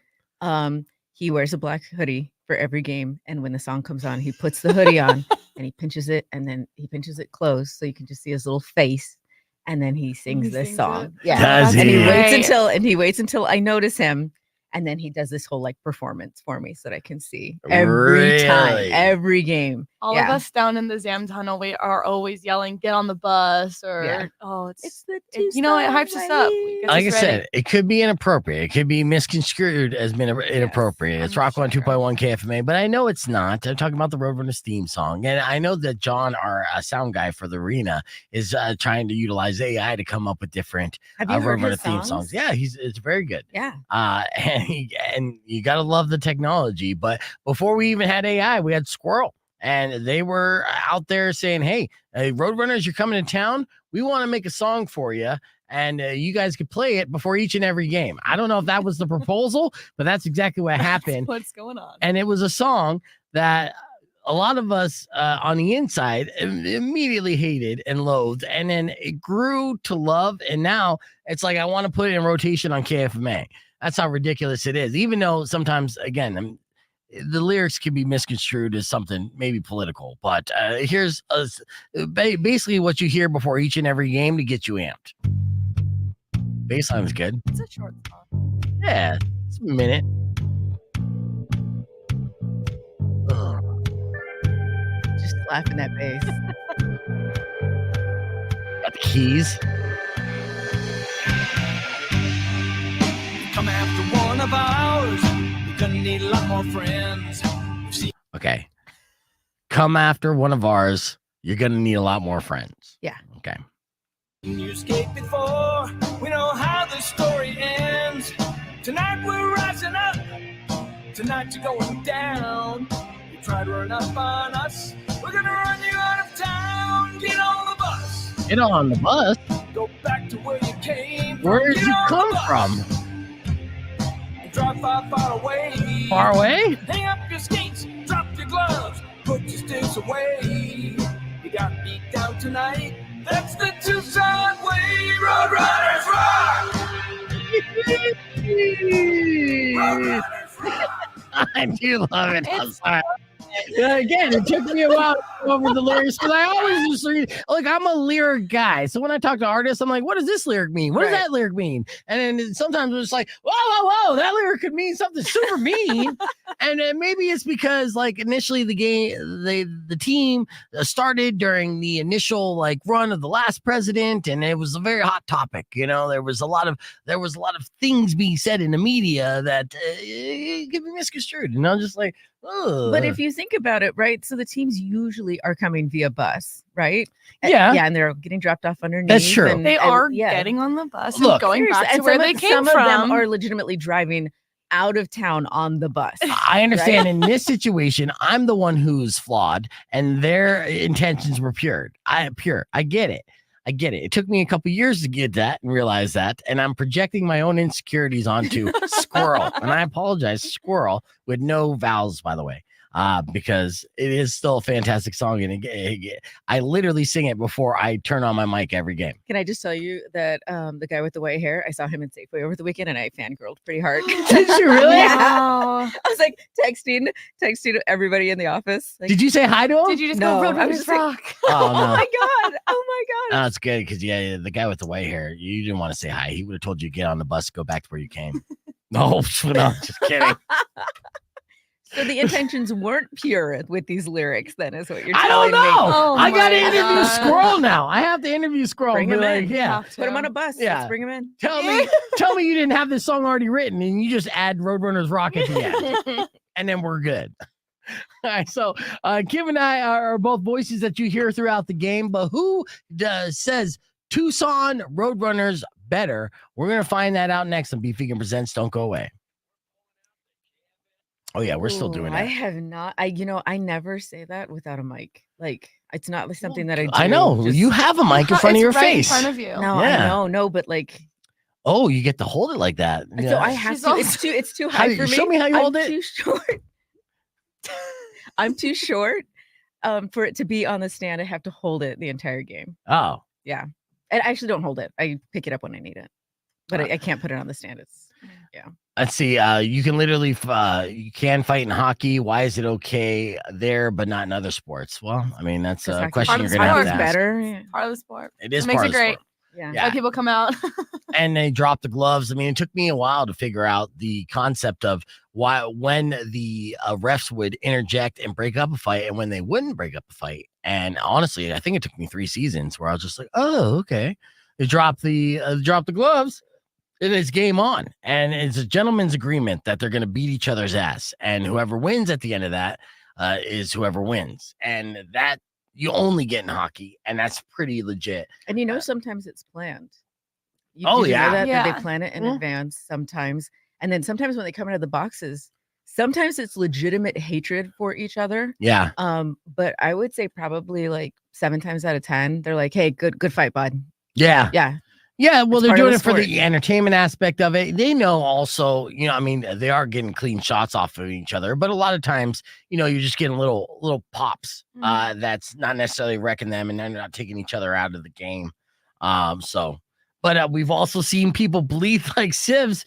He wears a black hoodie for every game, and when the song comes on, he puts the hoodie on and he pinches it, and then he pinches it closed so you can just see his little face, and then he sings this song. It. Yeah, Does and he? he waits until I notice him, and then he does this whole like performance for me so that I can see every time, Really? every game. All of us down in the Zam tunnel, we are always yelling, "Get on the bus!" Or It's the you know, it hypes us up. Tucson Gets Like I us said, ready. it could be inappropriate. It could be misconstrued as being inappropriate. It's I'm Rock 1 sure. 2.1 KFMA, but I know it's not. I'm talking about the Roadrunners theme song. And I know that John, our sound guy for the arena, is trying to utilize AI to come up with different Have you heard Roadrunner his theme songs? songs. Yeah, it's very good. Yeah. And you got to love the technology. But before we even had AI, we had Squirrel. And they were out there saying, hey, Roadrunners, you're coming to town. We want to make a song for you. And you guys could play it before each and every game. I don't know if that was the proposal, but that's exactly what happened. What's going on? And it was a song that a lot of us on the inside immediately hated and loathed. And then it grew to love. And now it's like I want to put it in rotation on KFMA. That's how ridiculous it is. Even though sometimes, again, the lyrics can be misconstrued as something maybe political, but here's basically what you hear before each and every game to get you amped. Bassline is good. It's a short song. Yeah, it's a minute. Just slapping that bass. Got the keys. Come after one of ours. You're gonna need a lot more friends. Okay. Come after one of ours. You're going to need a lot more friends. Yeah. Okay. You escaped before. We know how the story ends. Tonight we're rising up. Tonight you're going down. You try to run up on us. We're gonna run you out of town. Get on the bus. Get on the bus. Go back to where you came from. Where did Get you on the come bus. from? Drive far away. Far away? Hang up your skates, drop your gloves, put your sticks away. You got beat down tonight. That's the Tucson way. Roadrunners rock! Roadrunners rock! I do love it. I'm sorry. Again, it took me a while to go over the lyrics because I always just read. Like, I'm a lyric guy, so when I talk to artists, I'm like, "What does this lyric mean? What does that lyric mean?" And then sometimes it's like, "Whoa, that lyric could mean something super mean." And then maybe it's because, like, initially the team started during the initial like run of the last president, and it was a very hot topic. You know, there was a lot of things being said in the media that could be misconstrued. And I'm just like. Ugh. But if you think about it, right? So the teams usually are coming via bus, right? Yeah. Yeah, and they're getting dropped off underneath. That's true. And, They are yeah. getting on the bus Look, and going Seriously, back to and where some they of- came some from. of them are legitimately driving out of town on the bus. I understand in this situation, I'm the one who's flawed and their intentions were pure. I get it. It took me a couple years to get that and realize that. And I'm projecting my own insecurities onto Squirrel. And I apologize, Squirrel, with no vowels, by the way. Because it is still a fantastic song. And I literally sing it before I turn on my mic every game. Can I just tell you that the guy with the white hair, I saw him in Safeway over the weekend and I fangirled pretty hard. Did you really? Yeah. Wow. I was like texting everybody in the office. Like, Did you say hi to him? Did you just No, go I was Roadrunners just like- rock? Oh, oh no. my God. Oh my God. That's good because, yeah, the guy with the white hair, you didn't want to say hi. He would have told you to get on the bus, go back to where you came. No, just kidding. So the intentions weren't pure with these lyrics, then, is what you're I telling don't know. me. Oh I got to my interview God. Squirrel now. I have to interview Squirrel. Bring and be him like, in. yeah. Have Put him on a to. bus. Yeah. Let's bring him in. Tell me you didn't have this song already written and you just add Roadrunners Rock at the end. And then we're good. All right, so Kim and I are both voices that you hear throughout the game, but who says Tucson Roadrunners better? We're going to find that out next on Beef Vegan Presents. Don't go away. Oh, yeah, we're still doing I that. have not. I never say that without a mic. Like, it's not like something that I do. I know. just- You have a mic in front of It's your right face. in front of you. No, Yeah. I know, but like, Oh, you get to hold it like that. so I have She's to. also- It's too How high do for you- me. show me how you I'm hold it. Too short. I'm too short. For it to be on the stand, I have to hold it the entire game. Oh, Yeah. And I actually don't hold it. I pick it up when I need it. But I can't put it on the stand. It's let's see. You can literally you can fight in hockey. Why is it okay there but not in other sports? Well, I mean that's a hockey's question part you're of the gonna have sport. to ask. better. Yeah. Part of the sport. It is It makes part it of the great. sport. Yeah. Yeah. Why people come out. And they dropped the gloves. I mean, it took me a while to figure out the concept of why when the refs would interject and break up a fight and when they wouldn't break up a fight. And honestly, I think it took me 3 seasons where I was just like, oh, okay. They dropped the gloves. And it's game on. And it's a gentleman's agreement that they're going to beat each other's ass. And whoever wins at the end of that is whoever wins. And that you only get in hockey. And that's pretty legit. And sometimes it's planned. Did you know that Yeah. they plan it in Mhm. advance sometimes. And then sometimes when they come out of the boxes, sometimes it's legitimate hatred for each other. Yeah. But I would say probably like 7 times out of 10, they're like, hey, good fight, bud. Yeah. Yeah. Yeah, well, It's they're part of doing the it for sport. the entertainment aspect of it. They know also, I mean, they are getting clean shots off of each other, but a lot of times, you're just getting little pops. That's not necessarily wrecking them, and they're not taking each other out of the game. But we've also seen people bleed like sieves,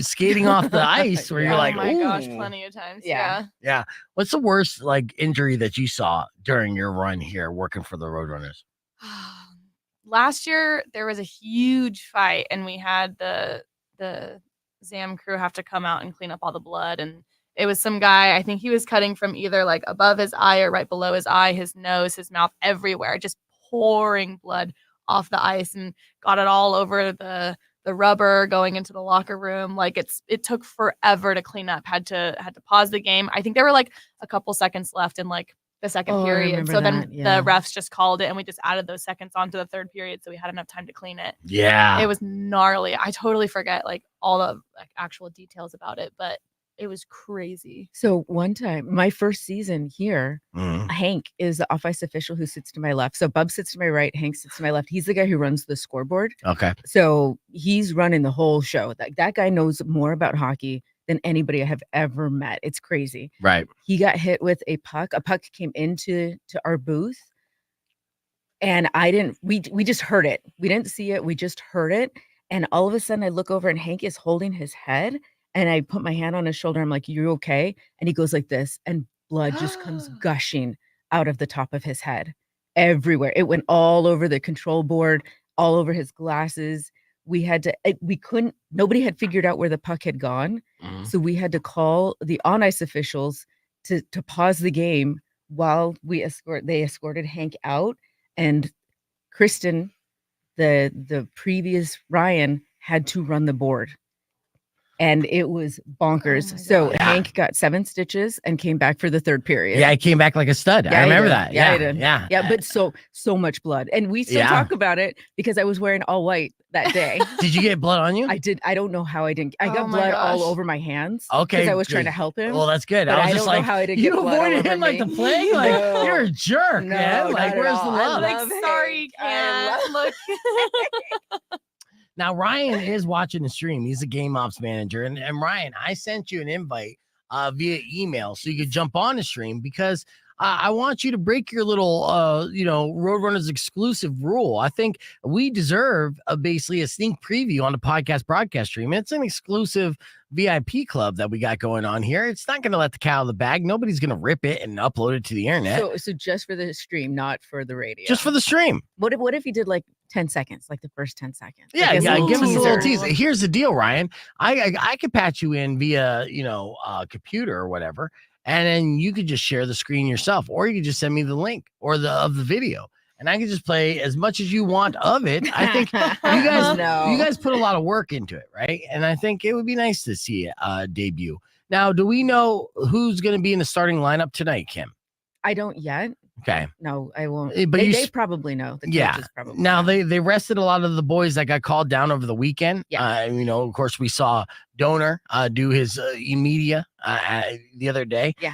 skating off the ice, where you're Yeah. like, oh my gosh, "Ooh." plenty of times. Yeah. Yeah. What's the worst injury that you saw during your run here working for the Roadrunners? Last year there was a huge fight and we had the ZAM crew have to come out and clean up all the blood, and it was some guy, I think he was cutting from either like above his eye or right below his eye, his nose, his mouth, everywhere, just pouring blood off the ice, and got it all over the rubber going into the locker room. Like it took forever to clean up. Had to pause the game. I think there were like a couple seconds left in like the second Oh, I period. remember So then that, yeah. the refs just called it and we just added those seconds onto the third period so we had enough time to clean it. Yeah. It was gnarly. I totally forget like all the like actual details about it, but it was crazy. So one time, my first season here, Mhm. Hank is the off-ice official who sits to my left. So Bub sits to my right, Hank sits to my left. He's the guy who runs the scoreboard. Okay. So he's running the whole show. That guy knows more about hockey than anybody I have ever met. It's crazy. Right. He got hit with a puck. A puck came into our booth. And we just heard it. We didn't see it. We just heard it. And all of a sudden I look over and Hank is holding his head. And I put my hand on his shoulder. I'm like, you okay? And he goes like this. And blood just comes gushing out of the top of his head everywhere. It went all over the control board, all over his glasses. Nobody had figured out where the puck had gone. Mhm. So we had to call the on-ice officials to pause the game while they escorted Hank out. And Kristen, the previous Ryan, had to run the board. And it was bonkers. Oh my So God. Hank got 7 stitches and came back for the third period. Yeah, I came back like a stud. Yeah, I he remember did. that. Yeah, Yeah, he did. yeah. Yeah, but so much blood. And we still Yeah. talk about it because I was wearing all white that day. Did you get blood on you? I did. I don't know how I didn't. I Oh got my blood all gosh. over my hands. Okay, Because I was trying good. to help him. Well, that's good. But I was I just don't know like, how I didn't you get blood all avoided over him like the me. plague. Like No. you're a jerk, No, man. not Like at where's all. the I love? Like, love sorry, you Hank. I can't love look. Now Ryan is watching the stream. He's a game ops manager, and Ryan, I sent you an invite via email so you could jump on the stream because I want you to break your little Roadrunners exclusive rule. I think we deserve basically a sneak preview on the podcast broadcast stream. It's an exclusive VIP club that we got going on here. It's not going to let the cat out of the bag. Nobody's going to rip it and upload it to the internet. So just for the stream, not for the radio. Just for the stream. What if you did like 10 seconds, like the first 10 seconds? Yeah, Like yeah. Give us a little teaser. teaser. Here's the deal, Ryan. I could patch you in via computer or whatever, and then you could just share the screen yourself, or you could just send me the link of the video, and I can just play as much as you want of it. I think you guys put a lot of work into it, right? And I think it would be nice to see it debut. Now, do we know who's going to be in the starting lineup tonight, Kim? I don't yet. Okay. No, I won't. But They probably know. The Yeah. coaches probably Now know. they rested a lot of the boys that got called down over the weekend. Yeah. Of course, we saw Donor do his media the other day. Yeah.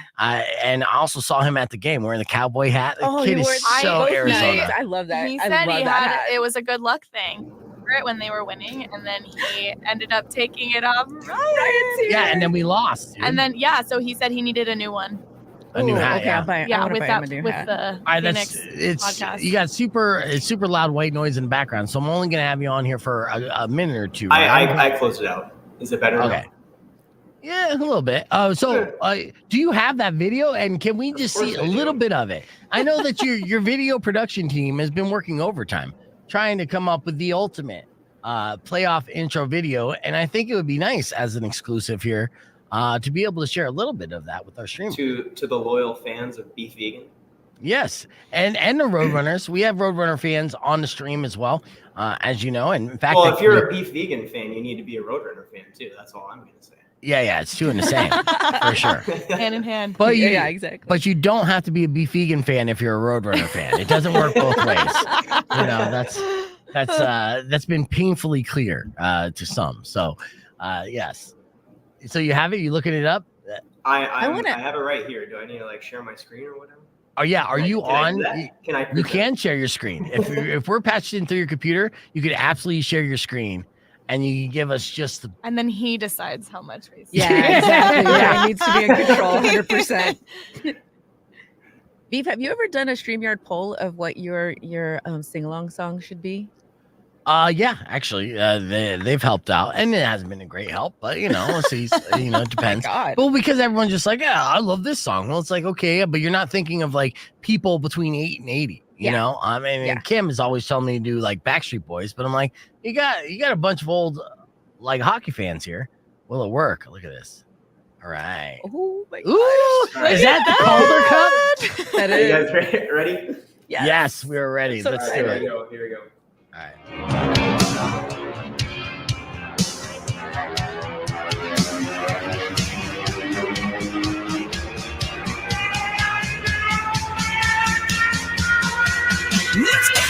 And I also saw him at the game wearing the cowboy hat. The kid he is wore it so both Arizona. nights. I love that. He I said love he that had hat. it was a good luck thing for it when they were winning, and then he ended up taking it off. Yeah, and then we lost. dude. And then so he said he needed a new one. A new hat, Okay, yeah. I'll buy. Yeah, I wanna with buy that him a new with hat. the All right, Phoenix it's podcast. you got it's super loud white noise in the background, so I'm only gonna have you on here for a minute or two. Right? I closed it out. Is it better Okay. now? Yeah, a little bit. Do you have that video? And can we just see a little bit of it? I know that your video production team has been working overtime trying to come up with the ultimate playoff intro video, and I think it would be nice as an exclusive here to be able to share a little bit of that with our stream. To the loyal fans of Beef Vegan. Yes, and the Roadrunners. We have Roadrunner fans on the stream as well, as you know. And in fact, Well, if you're a Beef Vegan fan, you need to be a Roadrunner fan too. That's all I'm going to say. yeah, it's two in the same for sure. Hand in hand. But Yeah, exactly. But you don't have to be a Beef Vegan fan if you're a Roadrunner fan. It doesn't work both ways. You know, that's been painfully clear to some. So, yes. So you have it. You looking it up? I have it right here. Do I need to like share my screen or whatever? Oh yeah. Are you Can I on? do that? Can I? You can share your screen. If we're patched in through your computer, you could absolutely share your screen, and you can give us just the. And then he decides how much we see. Yeah, exactly. Yeah, it needs to be in control 100%. Beef, have you ever done a StreamYard poll of what your sing-along song should be? Yeah, actually, they've helped out, and it hasn't been a great help, but you know, let's see, you know, it depends. God. Well, because everyone's just like, yeah, I love this song. Well, it's like, okay, but you're not thinking of like people between 8 and 80. You Yeah. know, I mean, Yeah. and Kim is always telling me to do like Backstreet Boys, but I'm like, you got a bunch of old like hockey fans here. Will it work? Look at this. All right. Oh my Ooh, gosh. is that the Calder Cup? That Are you is. guys ready? Yes, we are ready. So Let's do excited. it. Here we go. All right. Let's go!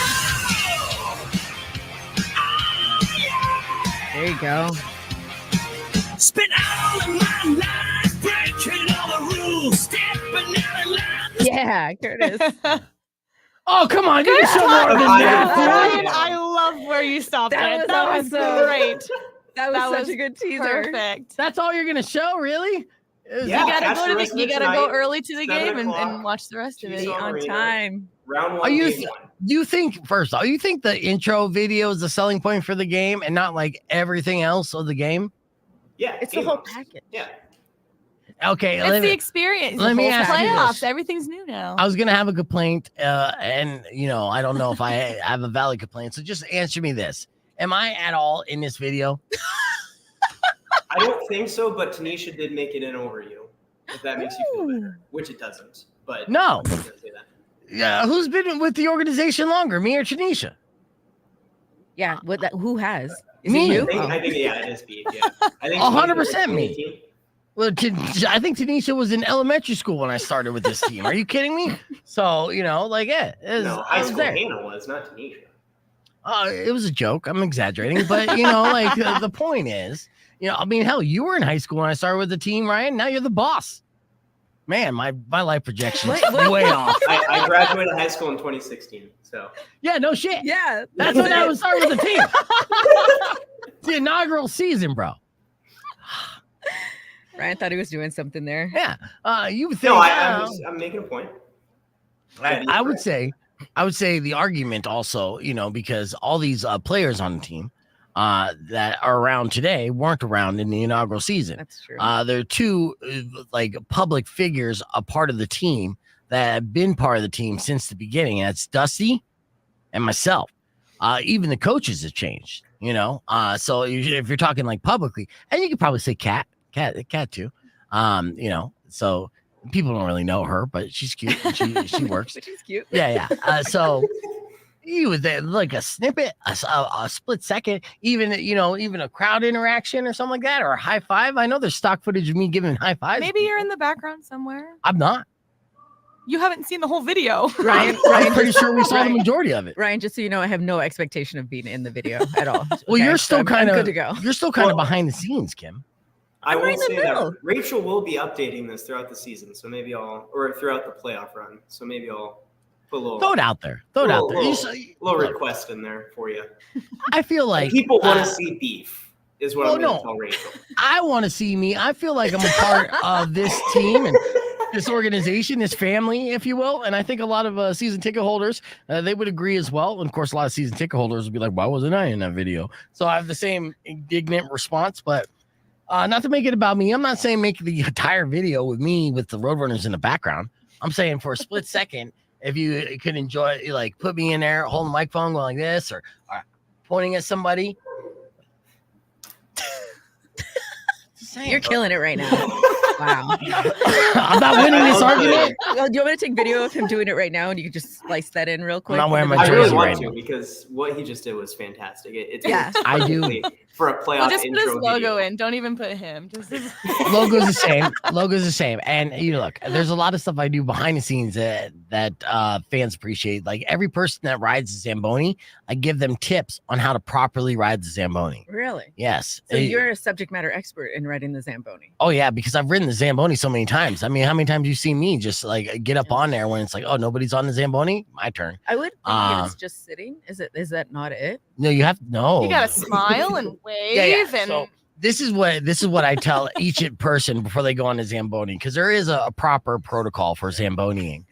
There you go. Spent all of my life breaking all the rules, stepping out of line. Yeah, Curtis. Oh, come on. You can show more than that. Ryan, I love where you stopped That it. was That was awesome. great. That That was was such a good teaser. Perfect. That's all you're gonna show, really? Yeah. You gotta catch go the to rest of you it gotta go tonight, early to the 7 game and o'clock. watch the rest of Tucson it. Be on Arena. time. Round Are one, you game one. Do you think first off, you think the intro video is the selling point for the game and not like everything else of the game? Yeah, It's the game whole one. package. Yeah. Okay, It's let the me, experience. let me the ask you playoffs. this. Everything's new now. I was gonna have a complaint, and you know, I don't know if I have a valid complaint. So just answer me this: am I at all in this video? I don't think so, but Tanisha did make it in over you. If that makes you feel better, which it doesn't. But No. I'm just gonna say that. Yeah, who's been with the organization longer, me or Tanisha? Yeah. Who has? Is Me. it you? I think yeah, it is Beef. Yeah, I think 100% me. 2018. Well, I think Tanisha was in elementary school when I started with this team. Are you kidding me? So you know, like, yeah, No, I high was school there. Hannah was, not Tanisha. It was a joke. I'm exaggerating, but you know, like the point is, you know, I mean, hell, you were in high school when I started with the team, Ryan. Now you're the boss. Man, my life projection is way off. I graduated high school in 2016, so Yeah, no shit. Yeah. That's when I was starting with the team. It's the inaugural season, bro. Ryan thought he was doing something there. Yeah. You would think. no, I'm making a point. I would say the argument also, you know, because all these players on the team that are around today weren't around in the inaugural season. That's true. They're two like public figures, a part of the team that have been part of the team since the beginning. And that's Dusty and myself. Even the coaches have changed, you know. So if you're talking like publicly, and you could probably say Cat too. You know, so people don't really know her, but she's cute. And she works. But she's cute. Yeah. So you would like a snippet, a split second, even a crowd interaction or something like that, or a high five. I know there's stock footage of me giving high fives. Maybe you're in the background somewhere. I'm not. You haven't seen the whole video. Ryan, I'm pretty sure we saw the Ryan- majority of it. Ryan, just so you know, I have no expectation of being in the video at all. Well, you're So still I'm kind good of to go. You're still kind of Well- behind the scenes, Kim. I I'm will right in the say that middle. Rachel will be updating this throughout the season, so maybe or throughout the playoff run. So maybe I'll put a little, Throw it out there. Throw it out there. little Look, request in there for you. I feel like People want to see Beef, is what well, I'm going no. to tell Rachel. I want to see me. I feel like I'm a part of this team, and this organization, this family, if you will. And I think a lot of season ticket holders, they would agree as well. And of course, a lot of season ticket holders would be like, why wasn't I in that video? So I have the same indignant response, but not to make it about me. I'm not saying make the entire video with me with the Roadrunners in the background. I'm saying for a split second, if you could enjoy, like put me in there, holding the microphone going like this or pointing at somebody. You're killing it right now. Wow. I'm not winning this argument. Well, do you want me to take video of him doing it right now and you can just slice that in real quick? I'm not wearing my I jersey really want right to now. because what he just did was fantastic. It's I do. for a playoff We'll just put his intro logo video. in. Don't even put him. Just his... Logo's the same. Logo's the same. And you look, there's a lot of stuff I do behind the scenes that fans appreciate. Like every person that rides the Zamboni, I give them tips on how to properly ride the Zamboni. Really? Yes. So you're a subject matter expert in riding the Zamboni. Oh yeah, because I've ridden the Zamboni so many times. I mean, how many times you see me just like get up on there when it's like, oh, nobody's on the Zamboni? My turn. I would think it's just sitting. Is that not it? No, you have no. You gotta smile and wave Yeah. and So this is what I tell each person before they go on the Zamboni, because there is a proper protocol for Zamboniing.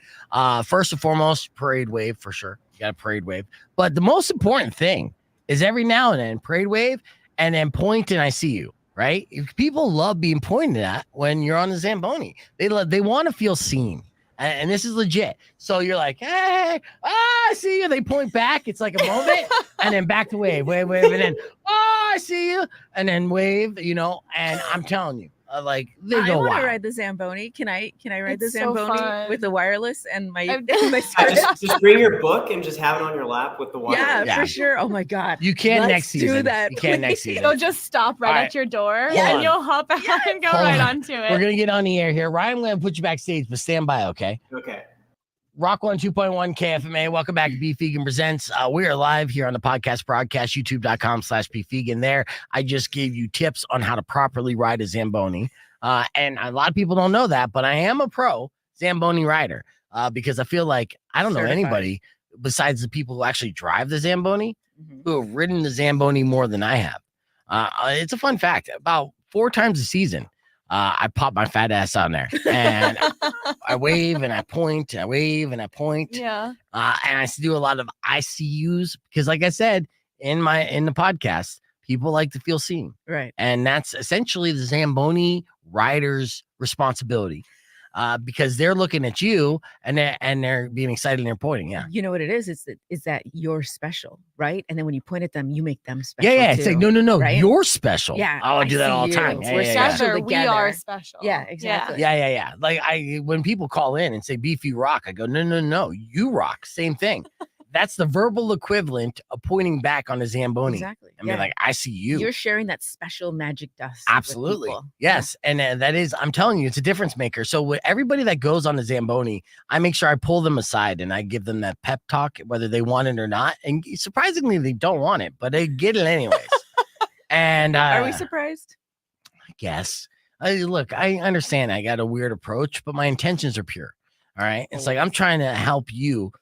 First and foremost, parade wave for sure. You got a parade wave. But the most important thing is every now and then parade wave and then point and I see you. Right? People love being pointed at when you're on the Zamboni. They want to feel seen. And this is legit. So you're like, hey, I see you. They point back. It's like a moment. And then back to wave. And then, I see you. And then wave, and I'm telling you, they I go want wild. to ride the Zamboni. Can I ride It's the so Zamboni fun. with the wireless and my Just bring your book and just have it on your lap with the wire. Yeah, for sure. Oh my God. You can Let's next season. do that, You can next please. season. so just stop right All right. at your door Hold and on. you'll hop out and go Hold right on. onto it. We're going to get on the air here. Ryan, I'm going to put you backstage, but stand by, okay? Okay. Rock 102.1 KFMA. Welcome back to Beef Vegan Presents. We are live here on the podcast broadcast, youtube.com/beefvegan. There, I just gave you tips on how to properly ride a Zamboni. And a lot of people don't know that, but I am a pro Zamboni rider because I feel like I don't know Certified. anybody besides the people who actually drive the Zamboni Mhm. who have ridden the Zamboni more than I have. It's a fun fact. About 4 times a season, I pop my fat ass on there and I wave and I point, I wave and I point. Yeah. And I do a lot of ICUs because, like I said in the podcast, people like to feel seen, Right. and that's essentially the Zamboni rider's responsibility because they're looking at you and they're being excited and they're pointing. Yeah. You know what it is? Is that you're special, right? And then when you point at them, you make them special. Yeah. It's like, no, right? you're special. Yeah, I'll I do that see all the you. time. We're Yeah. Together, we together. are special. Yeah, exactly. Yeah. Like when people call in and say beef you rock, I go, no, you rock. Same thing. That's the verbal equivalent of pointing back on a Zamboni. Exactly. I mean, like, I see you. You're sharing that special magic dust. with Absolutely. people. Yes. And that is, I'm telling you, it's a difference maker. So with everybody that goes on the Zamboni, I make sure I pull them aside and I give them that pep talk, whether they want it or not. And surprisingly, they don't want it, but they get it anyways. And Are we surprised? I guess. Look, I understand I got a weird approach, but my intentions are pure. All right. It's like I'm trying to help you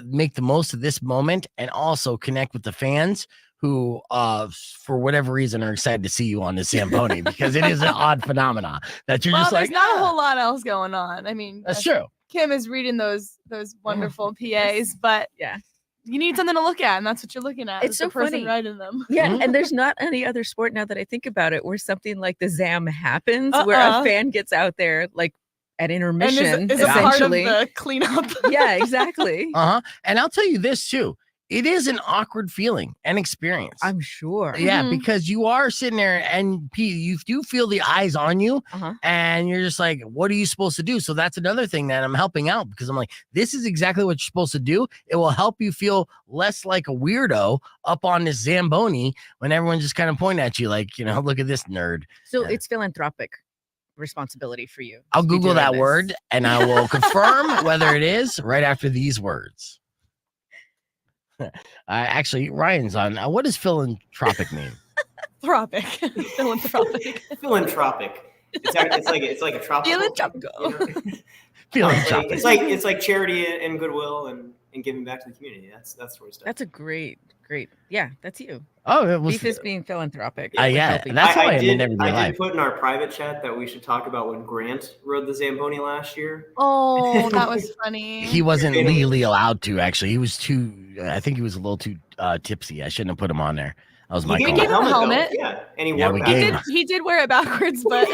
make the most of this moment and also connect with the fans who, for whatever reason, are excited to see you on the Zamboni because it is an odd phenomenon that you're Well, just there's like, not a whole lot else going on. I mean, that's true. Kim is reading those wonderful PAs, but Yeah. you need something to look at, and that's what you're looking at. It's is so the person funny. writing them. Yeah, Mhm. and there's not any other sport now that I think about it where something like the Zam happens, where a fan gets out there like at intermission, And is a part of essentially. the cleanup. Yeah, exactly. And I'll tell you this too. It is an awkward feeling and experience. I'm sure. Yeah, Mhm. because you are sitting there and you do feel the eyes on you Uh-huh. and you're just like, what are you supposed to do? So that's another thing that I'm helping out because I'm like, this is exactly what you're supposed to do. It will help you feel less like a weirdo up on this Zamboni when everyone's just kind of pointing at you like, look at this nerd. So Yeah. it's philanthropic responsibility for you. I'll to be Google doing that this. word and I will confirm whether it is right after these words. Actually, Ryan's on. What does philanthropic mean? Philanthropic. Philanthropic. Philanthropic. It's like a tropical. Philanthropic. Philanthropic. It's like charity and goodwill and giving back to the community. That's the sort of stuff. That's a great great. Yeah, that's you. Oh, it was. Beef is being philanthropic. Yeah, with yeah, helping that's how people. I ended everyday I life. did put in our private chat that we should talk about when Grant rode the Zamboni last year. Oh, that was funny. He wasn't legally allowed to. Actually, he was too. I think he was a little too tipsy. I shouldn't have put him on there. That was my He call. gave him a helmet. though. Yeah, and he Yeah, wore we it gave back. him- He did wear it backwards, but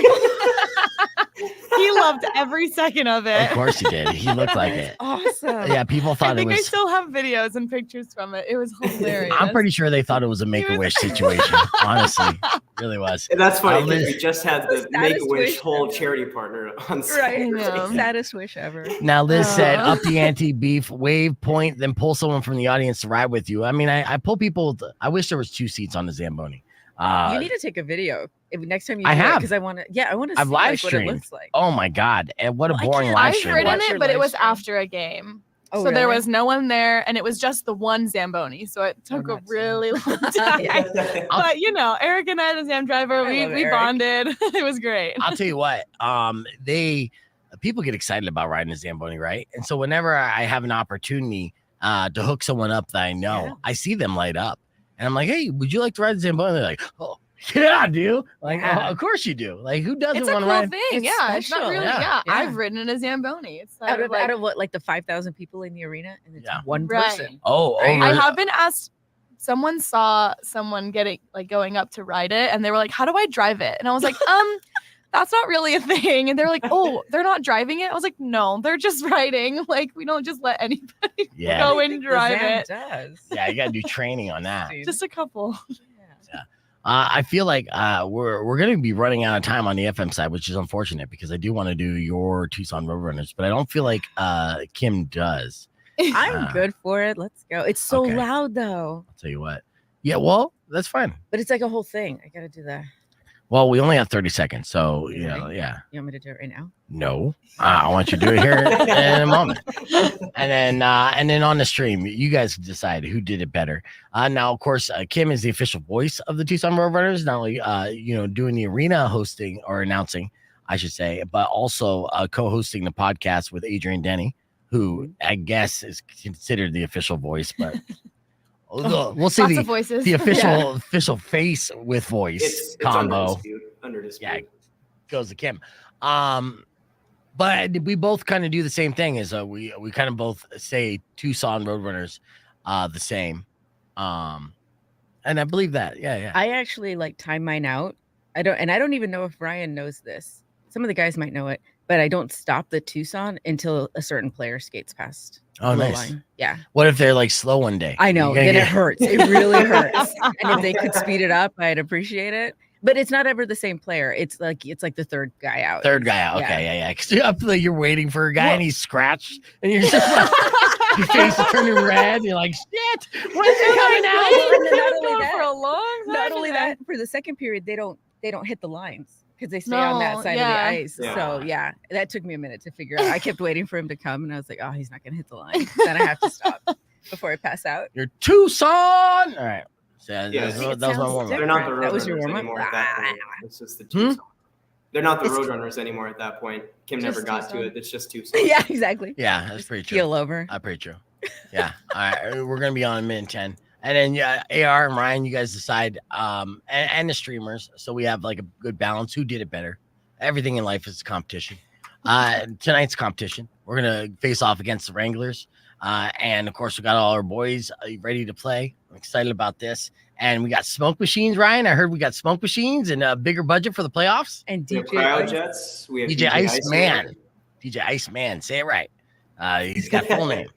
he loved every second of it. Of course he did. He looked like it. Awesome. Yeah, people I thought it think I was. still have videos and pictures from it. It was hilarious. I'm pretty sure they thought it was a Make-A-Wish situation. Honestly, really was. And that's funny because Liz- we just had The the saddest Make-A-Wish wish whole ever. charity partner on Right. Yeah. Saddest wish ever. Now, Liz said, Uh. up the ante, beef, wave, point, then pull someone from the audience to ride with you. I mean, I pull people. I wish there was 2 seats on the Zamboni. You need to take a video next time you I do have. because I want to. Yeah, I want to I've see live like, what it streamed. looks like. Oh my God. And what a Well, I boring can't- live I've stream. ridden Watch it, your but it live was stream. after a game. Oh, So there really? was no one there, and it was just the one Zamboni. So it took a nuts. really long time. Yeah. But you know, Eric and I, the Zam driver, I love we Eric. bonded. It was great. I'll tell you what. People get excited about riding a Zamboni, right? And so whenever I have an opportunity to hook someone up that I know, Yeah. I see them light up, and I'm like, "Hey, would you like to ride the Zamboni?" They're like, "Oh, yeah, I do." Like, Yeah. "Oh, of course you do." Like, who doesn't It's a want cool to ride? thing. It's Yeah, it's not special. really. Yeah. Yeah, Yeah. I've ridden in a Zamboni. It's Out of, like, out of what, like the 5,000 people in the arena, and it's Yeah. one Right. person. Oh, Right. I over- have been asked. Someone saw someone going up to ride it, and they were like, "How do I drive it?" And I was like, that's not really a thing. And they're like, "Oh, they're not driving it." I was like, "No, they're just riding. Like, we don't just let anybody yeah, go I and think the drive Zam it." Does. yeah. You gotta do training on that. Just a couple. Yeah. I feel like we're going to be running out of time on the FM side, which is unfortunate because I do want to do your Tucson Roadrunners, but I don't feel like Kim does. I'm good for it. Let's go. It's so Okay. loud though, I'll tell you what. Yeah, well, that's fine. but it's like a whole thing. I gotta do that. Well, we only have 30 seconds, so you know, Really? yeah. You want me to do it right now? No, I want you to do it here in a moment, and then on the stream, you guys decide who did it better. Now, of course, Kim is the official voice of the Tucson Roadrunners, not only doing the arena hosting or announcing, I should say, but also co-hosting the podcast with Adrian Denny, who I guess is considered the official voice, but we'll see Lots of the voices. official face with voice It's combo. Under dispute. Yeah. Goes to Kim. But we both kind of do the same thing. Is we kind of both say Tucson Roadrunners, the same. And I believe that. Yeah. I actually like time mine out. I don't even know if Ryan knows this. Some of the guys might know it, but I don't stop the Tucson until a certain player skates past. Oh, the nice. line. Yeah, What if they're like slow one day? I know. You're gonna Then it get- hurts. It really hurts. And if they could speed it up, I'd appreciate it. But it's not ever the same player. It's like the third guy out. Third guy out. Okay, yeah. Because I feel like you're waiting for a guy and he's scratched, and you're just like, your face is turning red. You're like, shit, when's he coming out? And then not Been only going that- for a long time. Not only man. that, for the second period, they don't hit the lines because they stay on that No, side yeah. of the ice. Yeah. So yeah, that took me a minute to figure out. I kept waiting for him to come, and I was like, oh, he's not gonna hit the line. Then I have to stop before I pass out. You're Tucson. All right. So Yeah, that see, was it my sounds warm up. They're not the Different. That was your Roadrunners warm-up? anymore at that point. It's just the Hmm? Tucson. They're not the It's- Roadrunners anymore at that point. Kim never Just got Tucson. to it. It's just Tucson. Yeah, exactly. Yeah, that's pretty true. Keel over. Pretty true. Yeah. All right. We're gonna be on a minute 10. And then AR and Ryan, you guys decide. And the streamers. So we have like a good balance. Who did it better? Everything in life is a competition. Tonight's competition. We're gonna face off against the Wranglers. And of course, we got all our boys ready to play. I'm excited about this. And we got smoke machines, Ryan. I heard we got smoke machines and a bigger budget for the playoffs. And We have DJ Ice. Cryojets. We have DJ Iceman. DJ Iceman. Say it right. He's got full name.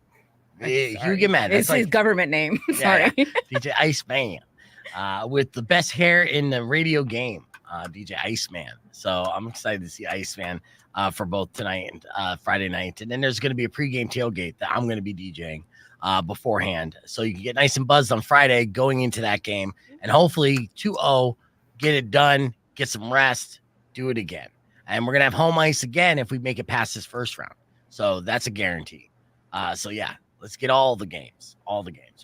You get mad. It's That's his like government name. Yeah, Sorry. DJ Iceman. With the best hair in the radio game. DJ Iceman. So I'm excited to see Iceman for both tonight and Friday night. And then there's going to be a pregame tailgate that I'm going to be DJing beforehand. So you can get nice and buzzed on Friday going into that game. And hopefully 2-0, get it done, get some rest, do it again. And we're going to have home ice again if we make it past this first round. So that's a guarantee. So yeah, let's get all the games,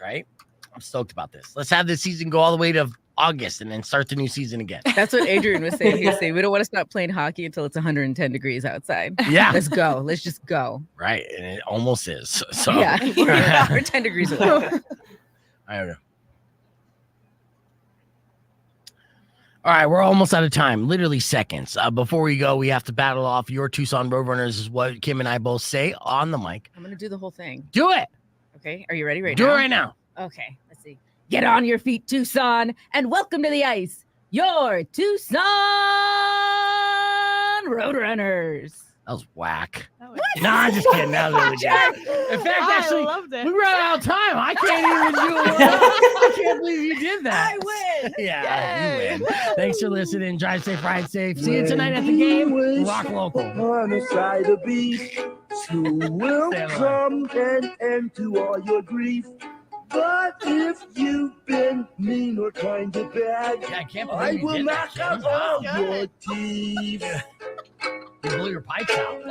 right? I'm stoked about this. Let's have this season go all the way to August and then start the new season again. That's what Adrian was saying. He was saying, we don't want to stop playing hockey until it's 110 degrees outside. Yeah, Let's go. Let's just go. right. And it almost is. So Yeah. We're 10 degrees away. I don't know. All right, we're almost out of time. Literally seconds. Before we go, we have to battle off your Tucson Roadrunners, is what Kim and I both say on the mic. I'm gonna do the whole thing. Do it. Okay, are you ready right Do now? it right now. Okay, let's see. Get on your feet, Tucson, and welcome to the ice, your Tucson Roadrunners. That was whack. That was- No, I'm just kidding. That was really good. In fact, I actually, loved it. we ran out of time. I can't even do it. I can't believe you did that. I win. Yeah, Yay. you win. Thanks for listening. Drive safe, ride safe. See you tonight at the game. Rock local. On a side of beef, who will Stand on. come and end to all your grief. But if you've been mean or kind of bad, Yeah, I can't I believe you will did knock that. out all Wow. your teeth. You blew your pipes out.